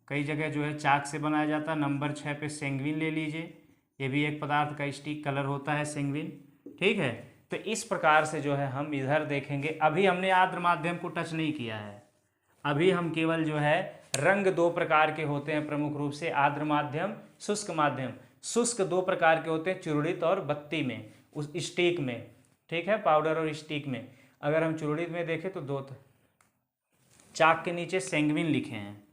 कई जगह जो है चाक से बनाया जाता है। नंबर 6 पे सेंग्विन ले लीजिए, ये भी एक पदार्थ का स्टिक कलर होता है सेंग्विन, ठीक है। तो इस प्रकार से जो है हम इधर देखेंगे। अभी हमने आर्द्र माध्यम को टच नहीं किया है, अभी हम केवल जो है रंग दो प्रकार के होते हैं प्रमुख रूप से, आर्द्र माध्यम, शुष्क माध्यम। शुष्क दो प्रकार के होते हैं, चूर्णित और बत्ती में, उस स्टिक में, ठीक है, पाउडर और स्टिक में। अगर हम चूर्णित में देखें तो दो, चाक के नीचे सेंग्विन लिखे हैं,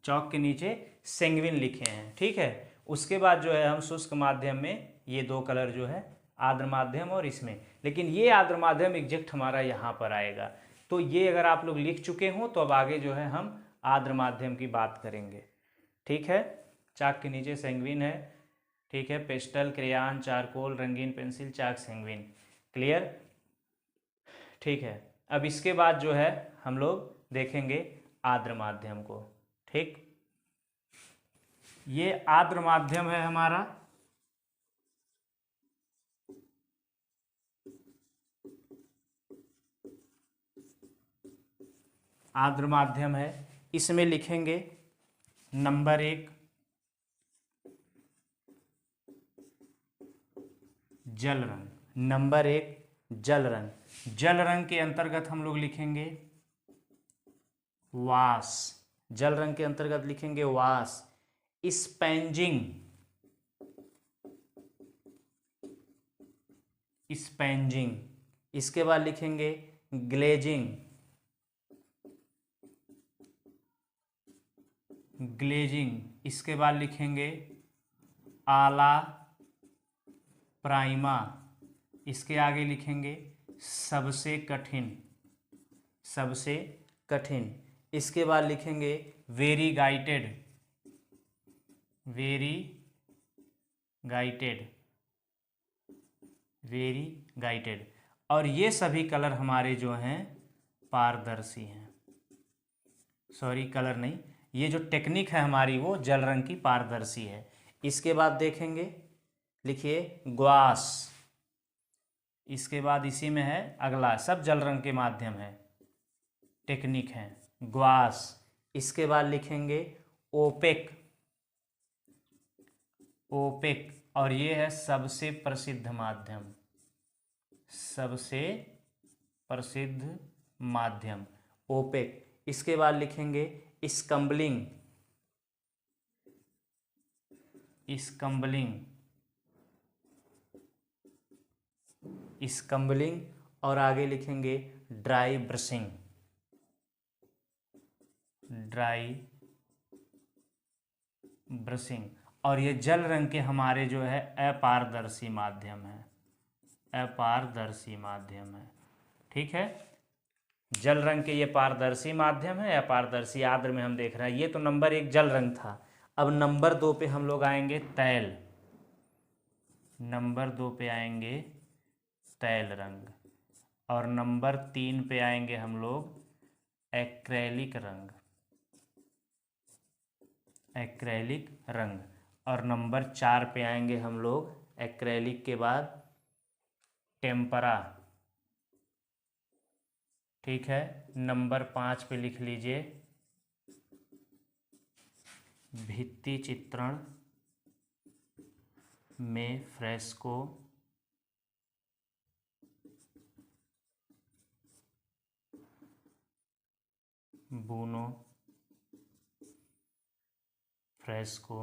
चौक के नीचे सेंग्विन लिखे हैं, ठीक है। उसके बाद जो है हम शुष्क माध्यम में ये दो कलर जो है आर्द्र माध्यम और इसमें, लेकिन ये आर्द्र माध्यम एग्जैक्ट हमारा यहाँ पर आएगा। तो ये अगर आप लोग लिख चुके हों तो अब आगे जो है हम आर्द्र माध्यम की बात करेंगे, ठीक है। चाक के नीचे सेंग्विन है, ठीक है, पेस्टल, क्रेयॉन, चारकोल, रंगीन पेंसिल, चाक, सेंगविन। क्लियर? ठीक है, अब इसके बाद जो है हम लोग देखेंगे आर्द्र माध्यम को। ठीक, ये आर्द्र माध्यम है हमारा। आर्द्र माध्यम है, इसमें लिखेंगे नंबर 1 जल रंग। नंबर 1 जल रंग। जल रंग के अंतर्गत हम लोग लिखेंगे वास। जल रंग के अंतर्गत लिखेंगे वास। स्पैंजिंग, स्पैंजिंग। इसके बाद लिखेंगे ग्लेजिंग, ग्लेजिंग। इसके बाद लिखेंगे आला प्राइमा। इसके आगे लिखेंगे सबसे कठिन, सबसे कठिन। इसके बाद लिखेंगे वेरीगाइटेड, वेरीगाइटेड, वेरीगाइटेड। और ये सभी कलर हमारे जो हैं पारदर्शी हैं। सॉरी, कलर नहीं, ये जो टेक्निक है हमारी वो जल रंग की पारदर्शी है। इसके बाद देखेंगे, लिखिए ग्वास। इसके बाद इसी में है अगला, सब जल रंग के माध्यम है, टेक्निक है, ग्वास। इसके बाद लिखेंगे ओपेक, ओपेक। और ये है सबसे प्रसिद्ध माध्यम, सबसे प्रसिद्ध माध्यम ओपेक। इसके बाद लिखेंगे स्कम्बलिंग, स्कम्बलिंग, स्कम्बलिंग। और आगे लिखेंगे ड्राई ब्रशिंग, ड्राई ब्रशिंग। और ये जल रंग के हमारे जो है अपारदर्शी माध्यम है, अपारदर्शी माध्यम है। ठीक है, जल रंग के ये पारदर्शी माध्यम है, अपारदर्शी आर्द्र में हम देख रहे हैं। ये तो नंबर 1 जल रंग था। अब नंबर 2 पे हम लोग आएंगे तैल। नंबर 2 पे आएंगे तैल रंग। और नंबर 3 पे आएंगे हम लोग एक्रेलिक रंग, एक्रेलिक रंग। और नंबर 4 पे आएंगे हम लोग एक्रेलिक के बाद टेम्परा। ठीक है, नंबर 5 पे लिख लीजिए भित्ति चित्रण में फ्रेस्को, बूनो, फ्रेस्को,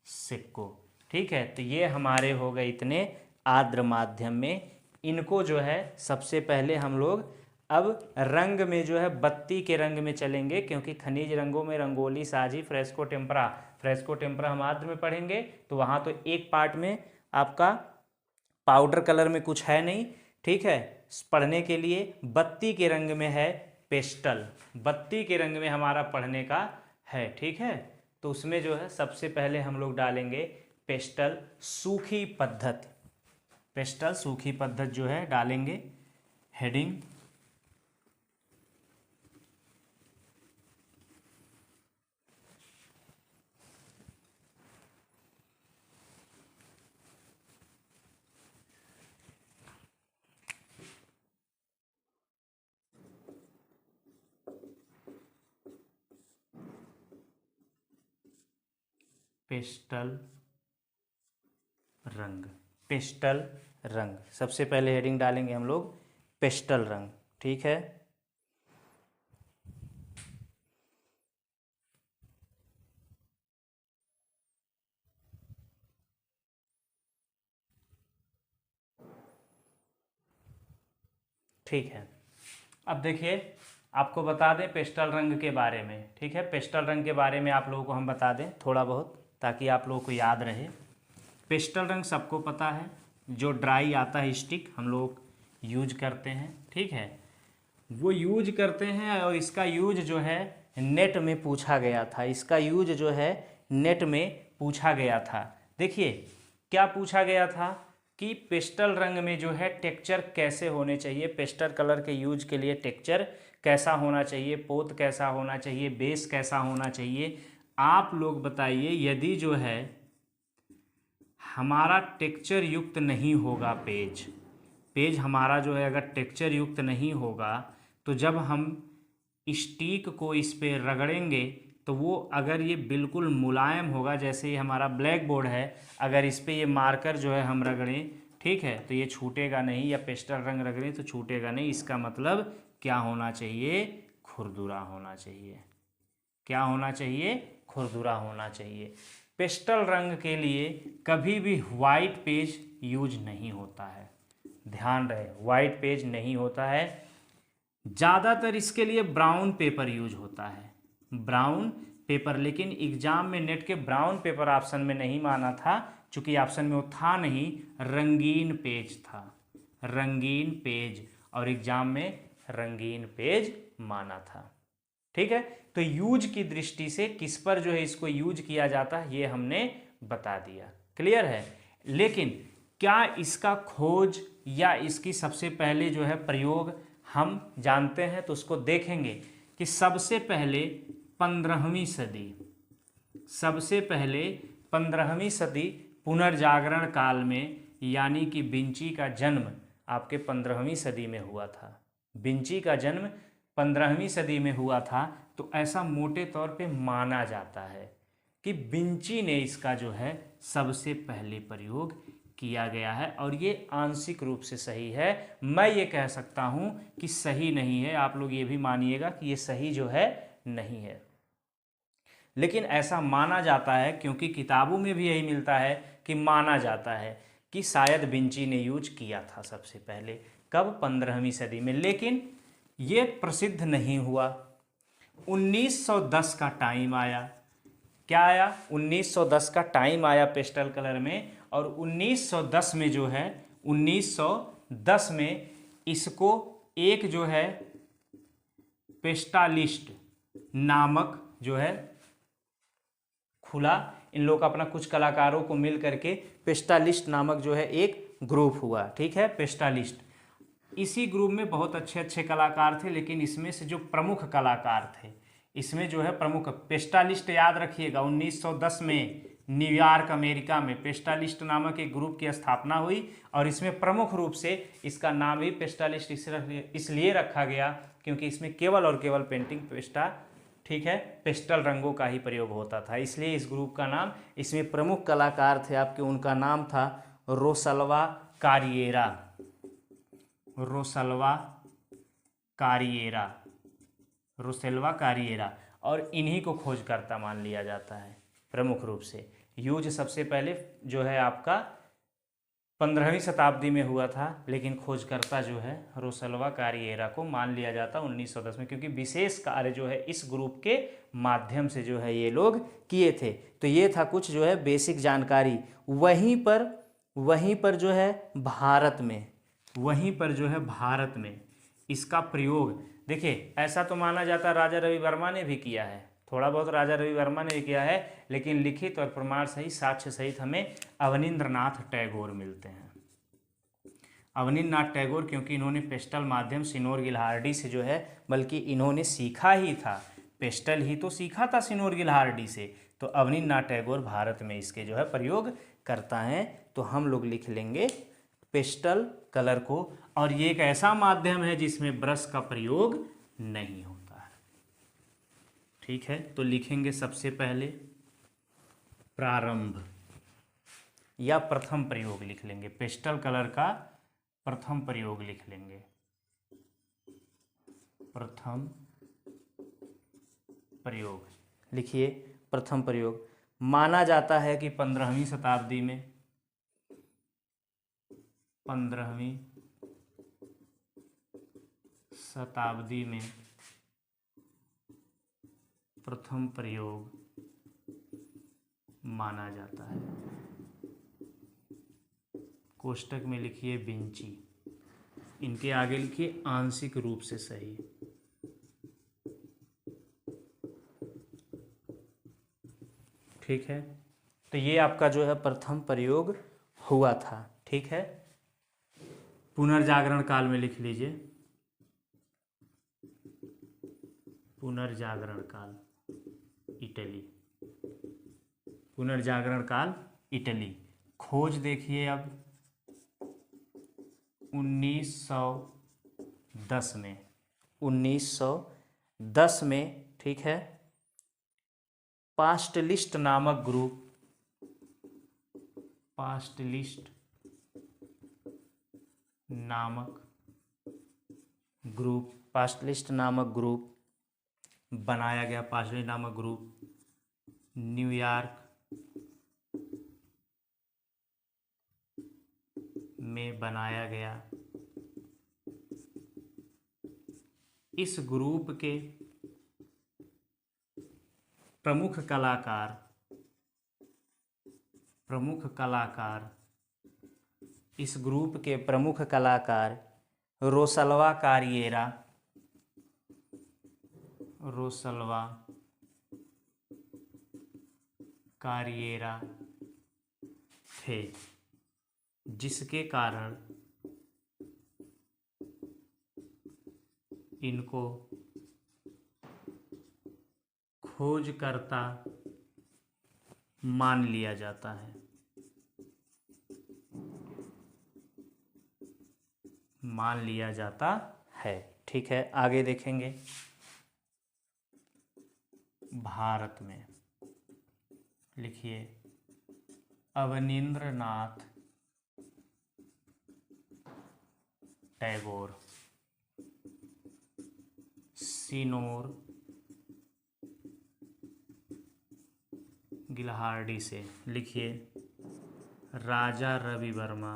सिक्को। ठीक है, तो ये हमारे हो गए इतने आर्द्र माध्यम में। इनको जो है सबसे पहले हम लोग अब रंग में जो है बत्ती के रंग में चलेंगे, क्योंकि खनिज रंगों में रंगोली, साजी, फ्रेस्को, टेम्परा। फ्रेस्को टेम्परा हम आर्द्र में पढ़ेंगे, तो वहाँ तो एक पार्ट में आपका पाउडर कलर में कुछ है नहीं। ठीक है, पढ़ने के लिए बत्ती के रंग में है पेस्टल, बत्ती के रंग में हमारा पढ़ने का है। ठीक है, तो उसमें जो है सबसे पहले हम लोग डालेंगे पेस्टल सूखी पद्धति। पेस्टल सूखी पद्धति जो है डालेंगे, हेडिंग पेस्टल रंग, पेस्टल रंग। सबसे पहले हेडिंग डालेंगे हम लोग पेस्टल रंग। ठीक है, ठीक है। अब देखिए, आपको बता दें पेस्टल रंग के बारे में। ठीक है, पेस्टल रंग के बारे में आप लोगों को हम बता दें थोड़ा बहुत, ताकि आप लोगों को याद रहे। पेस्टल रंग सबको पता है, जो ड्राई आता है स्टिक हम लोग यूज करते हैं। ठीक है, वो यूज करते हैं। और इसका यूज जो है नेट में पूछा गया था, इसका यूज जो है नेट में पूछा गया था। देखिए क्या पूछा गया था कि पेस्टल रंग में जो है टेक्सचर कैसे होने चाहिए, पेस्टल कलर के यूज के लिए टेक्सचर कैसा होना चाहिए, पोत कैसा होना चाहिए, बेस कैसा होना चाहिए। आप लोग बताइए, यदि जो है हमारा टेक्सचर युक्त नहीं होगा पेज हमारा जो है अगर टेक्सचर युक्त नहीं होगा, तो जब हम स्टिक को इस पे रगड़ेंगे तो वो अगर ये बिल्कुल मुलायम होगा, जैसे ये हमारा ब्लैक बोर्ड है, अगर इस पे ये मार्कर जो है हम रगड़ें, ठीक है, तो ये छूटेगा नहीं, या पेस्टल रंग रगड़ें तो छूटेगा नहीं। इसका मतलब क्या होना चाहिए, खुरदुरा होना चाहिए। क्या होना चाहिए, खुरदुरा होना चाहिए। पेस्टल रंग के लिए कभी भी वाइट पेज यूज नहीं होता है, ध्यान रहे, वाइट पेज नहीं होता है। ज़्यादातर इसके लिए ब्राउन पेपर यूज होता है, ब्राउन पेपर। लेकिन एग्जाम में नेट के ब्राउन पेपर ऑप्शन में नहीं माना था, चूंकि ऑप्शन में वो था नहीं, रंगीन पेज था, रंगीन पेज, और एग्जाम में रंगीन पेज माना था। ठीक है, तो यूज की दृष्टि से किस पर जो है इसको यूज किया जाता है ये हमने बता दिया, क्लियर है। लेकिन क्या इसका खोज या इसकी सबसे पहले जो है प्रयोग हम जानते हैं, तो उसको देखेंगे कि सबसे पहले 15वीं सदी, सबसे पहले 15वीं सदी पुनर्जागरण काल में, यानी कि विंची का जन्म आपके 15वीं सदी में हुआ था। विंची का जन्म 15वीं सदी में हुआ था, तो ऐसा मोटे तौर पे माना जाता है कि विंची ने इसका जो है सबसे पहले प्रयोग किया गया है। और ये आंशिक रूप से सही है, मैं ये कह सकता हूँ कि सही नहीं है, आप लोग ये भी मानिएगा कि ये सही जो है नहीं है, लेकिन ऐसा माना जाता है, क्योंकि किताबों में भी यही मिलता है कि माना जाता है कि शायद विंची ने यूज किया था सबसे पहले, कब, 15वीं सदी में। लेकिन ये प्रसिद्ध नहीं हुआ। 1910 का टाइम आया, क्या आया, 1910 का टाइम आया पेस्टल कलर में, और 1910 में जो है, 1910 में इसको एक जो है पेस्टालिस्ट नामक जो है खुला, इन लोग अपना कुछ कलाकारों को मिल करके पेस्टालिस्ट नामक जो है एक ग्रुप हुआ, ठीक है, पेस्टालिस्ट। इसी ग्रुप में बहुत अच्छे अच्छे कलाकार थे, लेकिन इसमें से जो प्रमुख कलाकार थे, इसमें जो है प्रमुख पेस्टालिस्ट, याद रखिएगा 1910 में न्यूयॉर्क अमेरिका में पेस्टालिस्ट नामक एक ग्रुप की स्थापना हुई, और इसमें प्रमुख रूप से इसका नाम ही पेस्टालिस्ट इसलिए रखा गया क्योंकि इसमें केवल और केवल पेंटिंग पेस्टा, ठीक है, पेस्टल रंगों का ही प्रयोग होता था, इसलिए इस ग्रुप का नाम, इसमें प्रमुख कलाकार थे आपके, उनका नाम था रोसल्वा कारिएरा, रोसल्वा कारिएरा, रोसेल्वा कारिएरा, और इन्हीं को खोजकर्ता मान लिया जाता है प्रमुख रूप से। यूज सबसे पहले जो है आपका 15वीं शताब्दी में हुआ था, लेकिन खोजकर्ता जो है रोसल्वा कारिएरा को मान लिया जाता 1910 में, क्योंकि विशेष कार्य जो है इस ग्रुप के माध्यम से जो है ये लोग किए थे। तो ये था कुछ जो है बेसिक जानकारी। वहीं पर जो है भारत में, वहीं पर जो है भारत में इसका प्रयोग, देखिए ऐसा तो माना जाता है राजा रवि वर्मा ने भी किया है, थोड़ा बहुत राजा रवि वर्मा ने भी किया है, लेकिन लिखित और प्रमाण सहित, साक्ष्य सहित हमें अवनींद्रनाथ टैगोर मिलते हैं। अवनींद्रनाथ टैगोर, क्योंकि इन्होंने पेस्टल माध्यम सिनोर गिल्हार्डी से जो है, बल्कि इन्होंने सीखा ही था, पेस्टल ही तो सीखा था सिनोर गिल्हार्डी से, तो अवनींद्रनाथ टैगोर भारत में इसके जो है प्रयोग करता है। तो हम लोग लिख लेंगे पेस्टल कलर को, और ये एक ऐसा माध्यम है जिसमें ब्रश का प्रयोग नहीं होता है, ठीक है। तो लिखेंगे सबसे पहले प्रारंभ या प्रथम प्रयोग लिख लेंगे, पेस्टल कलर का प्रथम प्रयोग लिख लेंगे, प्रथम प्रयोग लिखिए। प्रथम प्रयोग माना जाता है कि 15वीं शताब्दी में, 15वीं शताब्दी में प्रथम प्रयोग माना जाता है। कोष्टक में लिखिए विंची, इनके आगे लिखिए आंशिक रूप से सही, ठीक है, तो ये आपका जो है प्रथम प्रयोग हुआ था। ठीक है, पुनर्जागरण काल में लिख लीजिए, पुनर्जागरण काल इटली, पुनर्जागरण काल इटली। खोज देखिए अब 1910 में, 1910 में, ठीक है, पास्टलिस्ट नामक ग्रुप, पास्टलिस्ट नामक ग्रुप, पास्टलिस्ट नामक ग्रुप बनाया गया। पास्टलिस्ट नामक ग्रुप न्यूयॉर्क में बनाया गया। इस ग्रुप के प्रमुख कलाकार, इस ग्रुप के प्रमुख कलाकार रोसल्वा कारिएरा, रोसल्वा कारिएरा थे, जिसके कारण इनको खोजकर्ता मान लिया जाता है, मान लिया जाता है। ठीक है, आगे देखेंगे। भारत में लिखिए अवनींद्रनाथ टैगोर, सिनोर गिल्हार्डी से। लिखिए राजा रवि वर्मा,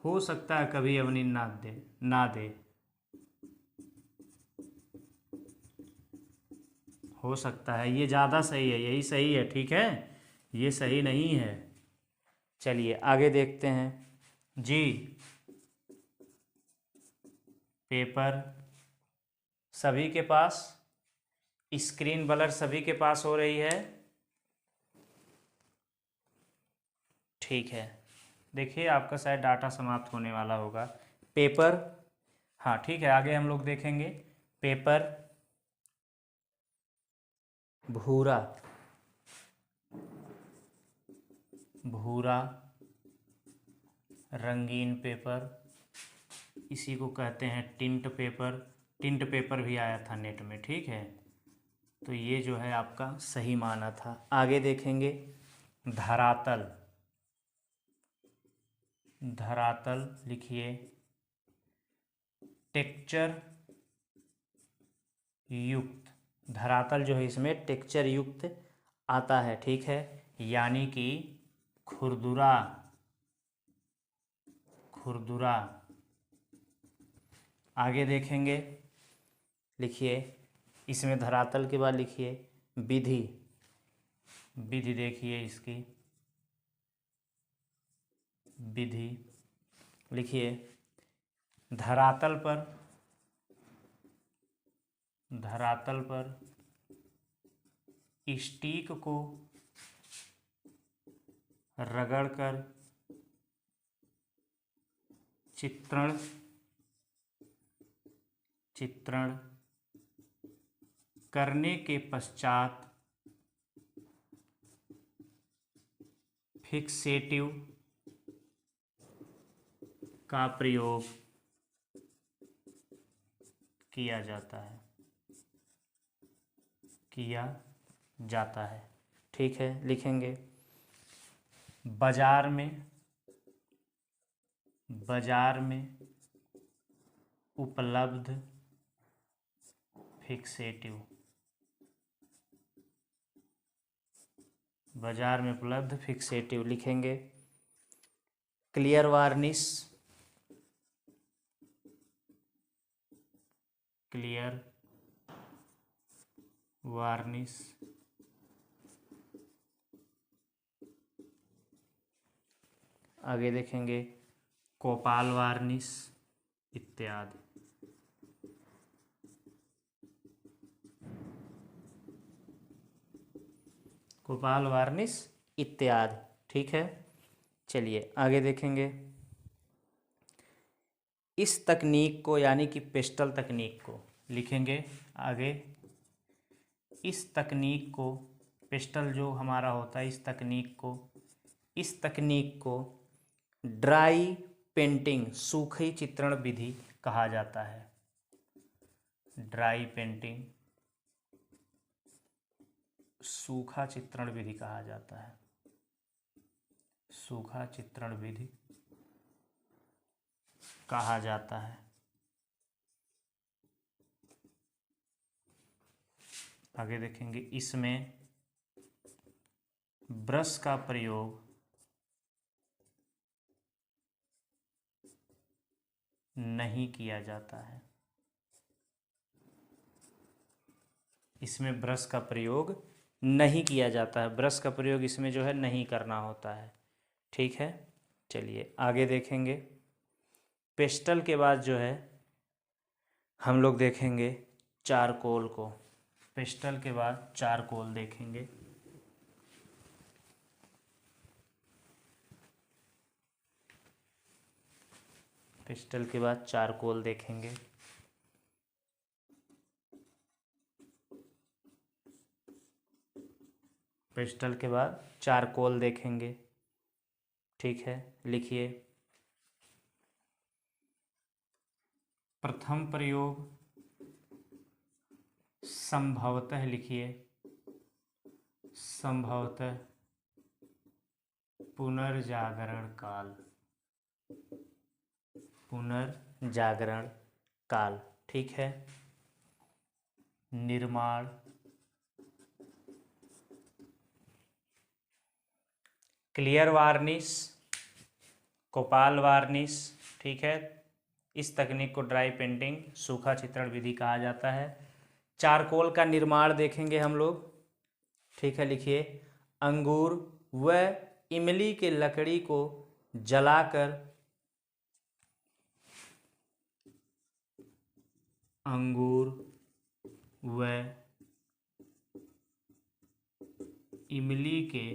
हो सकता है कभी अवनींद्रनाथ ना दे, हो सकता है, ये ज़्यादा सही है, यही सही है। ठीक है, ये सही नहीं है। चलिए आगे देखते हैं जी। पेपर सभी के पास, स्क्रीन ब्लर सभी के पास हो रही है। ठीक है, देखिए आपका शायद डाटा समाप्त होने वाला होगा। पेपर, हाँ ठीक है, आगे हम लोग देखेंगे। पेपर भूरा, भूरा रंगीन पेपर, इसी को कहते हैं टिंट पेपर। टिंट पेपर भी आया था नेट में। ठीक है, तो ये जो है आपका सही माना था। आगे देखेंगे धरातल, धरातल लिखिए टेक्चर युक्त, धरातल जो है इसमें टेक्चर युक्त आता है। ठीक है, यानी कि खुरदुरा, खुरदुरा। आगे देखेंगे, लिखिए इसमें धरातल के बाद लिखिए विधि, विधि देखिए इसकी विधि। लिखिए धरातल पर, धरातल पर स्टिक को रगड़कर चित्रण, चित्रण करने के पश्चात फिक्सेटिव का प्रयोग किया जाता है, किया जाता है। ठीक है, लिखेंगे बाजार में, बाजार में उपलब्ध फिक्सेटिव, बाजार में उपलब्ध फिक्सेटिव। लिखेंगे क्लियर वार्निश, क्लियर वार्निश, आगे देखेंगे कोपाल वार्निश इत्यादि। कोपाल वार्निश इत्यादि। ठीक है, चलिए आगे देखेंगे। इस तकनीक को यानी कि पेस्टल तकनीक को लिखेंगे आगे। इस तकनीक को, पेस्टल जो हमारा होता है, इस तकनीक को ड्राई पेंटिंग सूखी चित्रण विधि कहा जाता है। ड्राई पेंटिंग सूखा चित्रण विधि कहा जाता है। सूखा चित्रण विधि कहा जाता है। आगे देखेंगे, इसमें ब्रश का प्रयोग नहीं किया जाता है। इसमें ब्रश का प्रयोग नहीं किया जाता है। ब्रश का प्रयोग इसमें जो है नहीं करना होता है। ठीक है, चलिए आगे देखेंगे। पेस्टल के बाद जो है हम लोग देखेंगे चारकोल को। पेस्टल के बाद चारकोल देखेंगे। पेस्टल के बाद चारकोल देखेंगे। पेस्टल के बाद चारकोल देखेंगे। ठीक है, लिखिए। प्रथम प्रयोग संभवतः, लिखिए, संभवतः पुनर्जागरण काल। पुनर्जागरण काल। ठीक है, निर्माण क्लियर वार्निश, कोपाल वार्निश। ठीक है, इस तकनीक को ड्राई पेंटिंग सूखा चित्रण विधि कहा जाता है। चारकोल का निर्माण देखेंगे हम लोग। ठीक है, लिखिए। अंगूर व इमली के लकड़ी को जलाकर, अंगूर व इमली के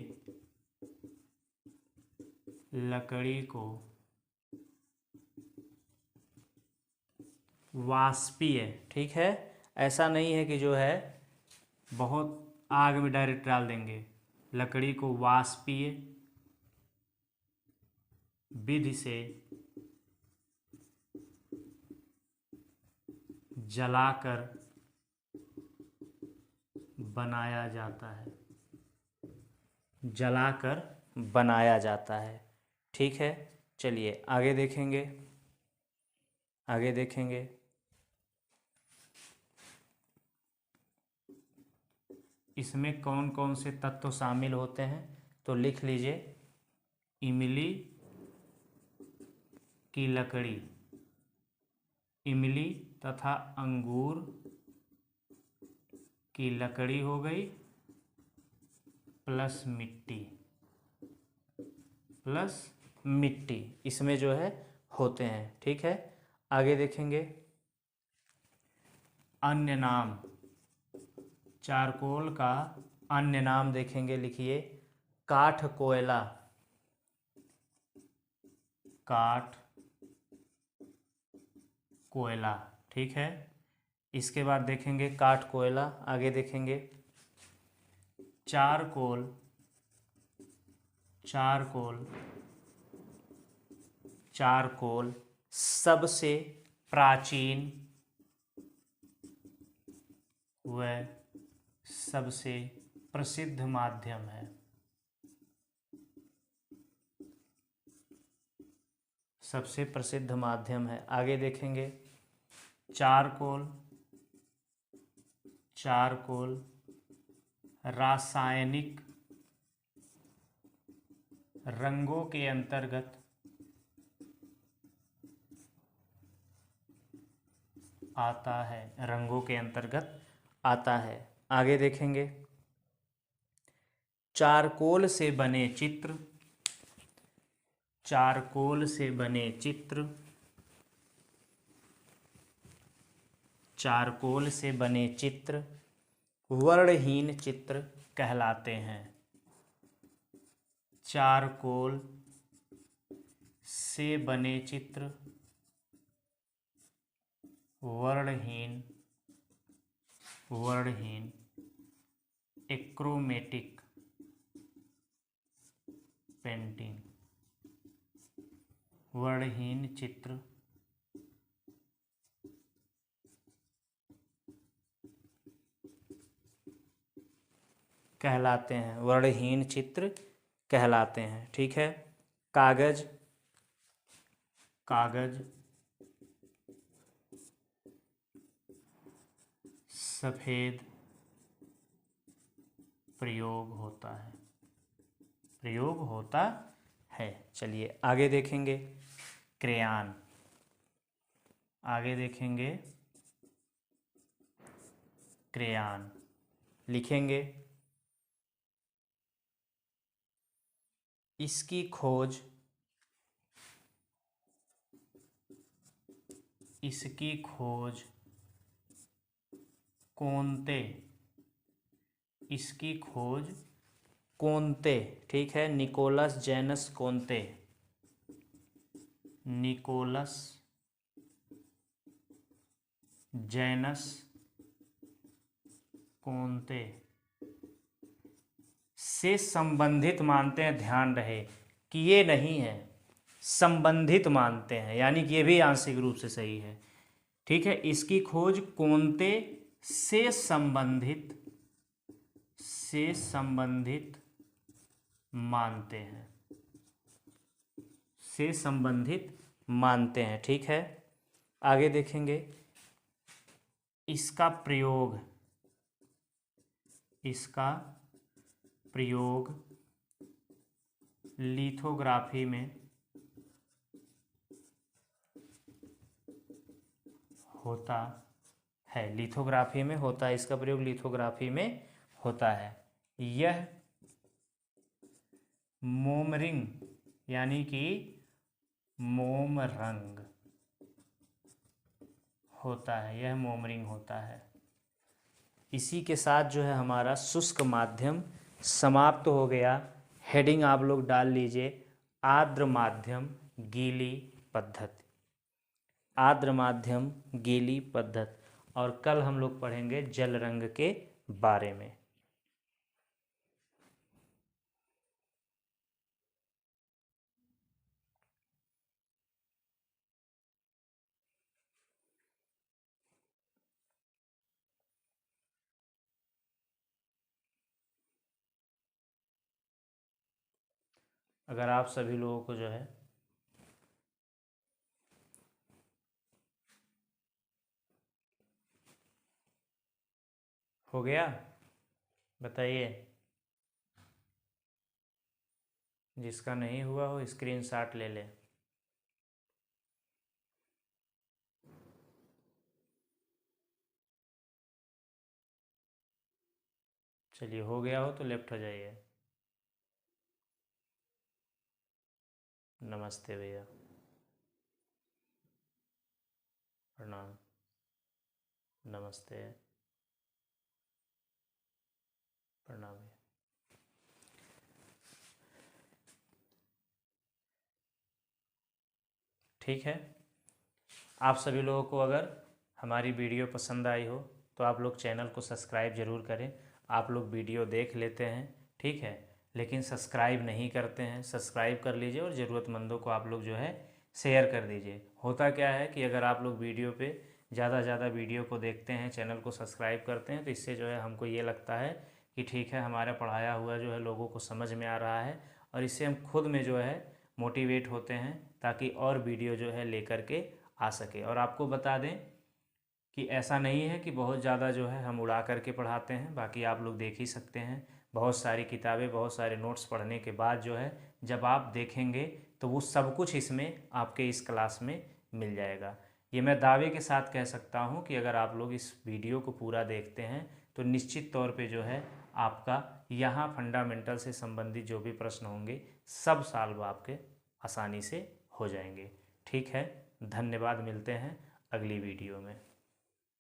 लकड़ी को वाष्पीय। ठीक है, ऐसा नहीं है कि जो है बहुत आग में डायरेक्ट डाल देंगे। लकड़ी को वाष्पीय विधि से जलाकर बनाया जाता है। जलाकर बनाया जाता है। ठीक है, चलिए आगे देखेंगे। आगे देखेंगे, इसमें कौन कौन से तत्व शामिल होते हैं, तो लिख लीजिए। इमली की लकड़ी, इमली तथा अंगूर की लकड़ी हो गई, प्लस मिट्टी, प्लस मिट्टी इसमें जो है होते हैं। ठीक है, आगे देखेंगे। अन्य नाम, चारकोल का अन्य नाम देखेंगे। लिखिए, काठ कोयला। काठ कोयला। ठीक है, इसके बाद देखेंगे काठ कोयला। आगे देखेंगे चारकोल। चारकोल, चारकोल सबसे प्राचीन व सबसे प्रसिद्ध माध्यम है। सबसे प्रसिद्ध माध्यम है। आगे देखेंगे चारकोल। चारकोल रासायनिक रंगों के अंतर्गत आता है। रंगों के अंतर्गत आता है। आगे देखेंगे चारकोल से बने चित्र। चारकोल से बने चित्र, चारकोल से बने चित्र वर्णहीन चित्र कहलाते हैं। चारकोल से बने चित्र वर्णहीन एक्रोमेटिक पेंटिंग, वर्णहीन चित्र कहलाते हैं, वर्णहीन चित्र कहलाते हैं। ठीक है। कागज सफेद प्रयोग होता है। चलिए आगे देखेंगे। क्रेयॉन, क्रेयॉन लिखेंगे। इसकी खोज कोंते, ठीक है, निकोलस जेनस कोंते, से संबंधित मानते हैं। ध्यान रहे कि ये नहीं है, संबंधित मानते हैं, यानी कि ये भी आंशिक रूप से सही है। ठीक है। इसकी खोज कोंते से संबंधित मानते हैं। ठीक है। आगे देखेंगे। इसका प्रयोग लिथोग्राफी में होता है। इसका प्रयोग लिथोग्राफी में होता है। यह मोम रिंग यानी कि मोम रंग होता है। इसी के साथ जो है हमारा शुष्क माध्यम समाप्त हो गया। हेडिंग आप लोग डाल लीजिए, आर्द्र माध्यम गीली पद्धति। और कल हम लोग पढ़ेंगे जल रंग के बारे में। अगर आप सभी लोगों को जो है हो गया, बताइए। जिसका नहीं हुआ हो स्क्रीनशॉट ले ले। चलिए, हो गया हो तो लेफ्ट हो जाइए। नमस्ते भैया, प्रणाम, नमस्ते, प्रणाम। ठीक है। आप सभी लोगों को अगर हमारी वीडियो पसंद आई हो तो आप लोग चैनल को सब्सक्राइब ज़रूर करें। आप लोग वीडियो देख लेते हैं, ठीक है, लेकिन सब्सक्राइब नहीं करते हैं। सब्सक्राइब कर लीजिए और ज़रूरतमंदों को आप लोग जो है शेयर कर दीजिए। होता क्या है कि अगर आप लोग वीडियो पे ज़्यादा वीडियो को देखते हैं, चैनल को सब्सक्राइब करते हैं, तो इससे जो है हमको ये लगता है कि ठीक है, हमारा पढ़ाया हुआ जो है लोगों को समझ में आ रहा है, और इससे हम खुद में जो है मोटिवेट होते हैं ताकि और वीडियो जो है लेकर के आ सके। और आपको बता दें कि ऐसा नहीं है कि बहुत ज़्यादा जो है हम उड़ा करके पढ़ाते हैं। बाकी आप लोग देख ही सकते हैं, बहुत सारी किताबें, बहुत सारे नोट्स पढ़ने के बाद जो है जब आप देखेंगे तो वो सब कुछ इसमें आपके इस क्लास में मिल जाएगा। ये मैं दावे के साथ कह सकता हूँ कि अगर आप लोग इस वीडियो को पूरा देखते हैं तो निश्चित तौर पे जो है आपका यहाँ फंडामेंटल से संबंधित जो भी प्रश्न होंगे सब सॉल्व आपके आसानी से हो जाएंगे। ठीक है, धन्यवाद। मिलते हैं अगली वीडियो में।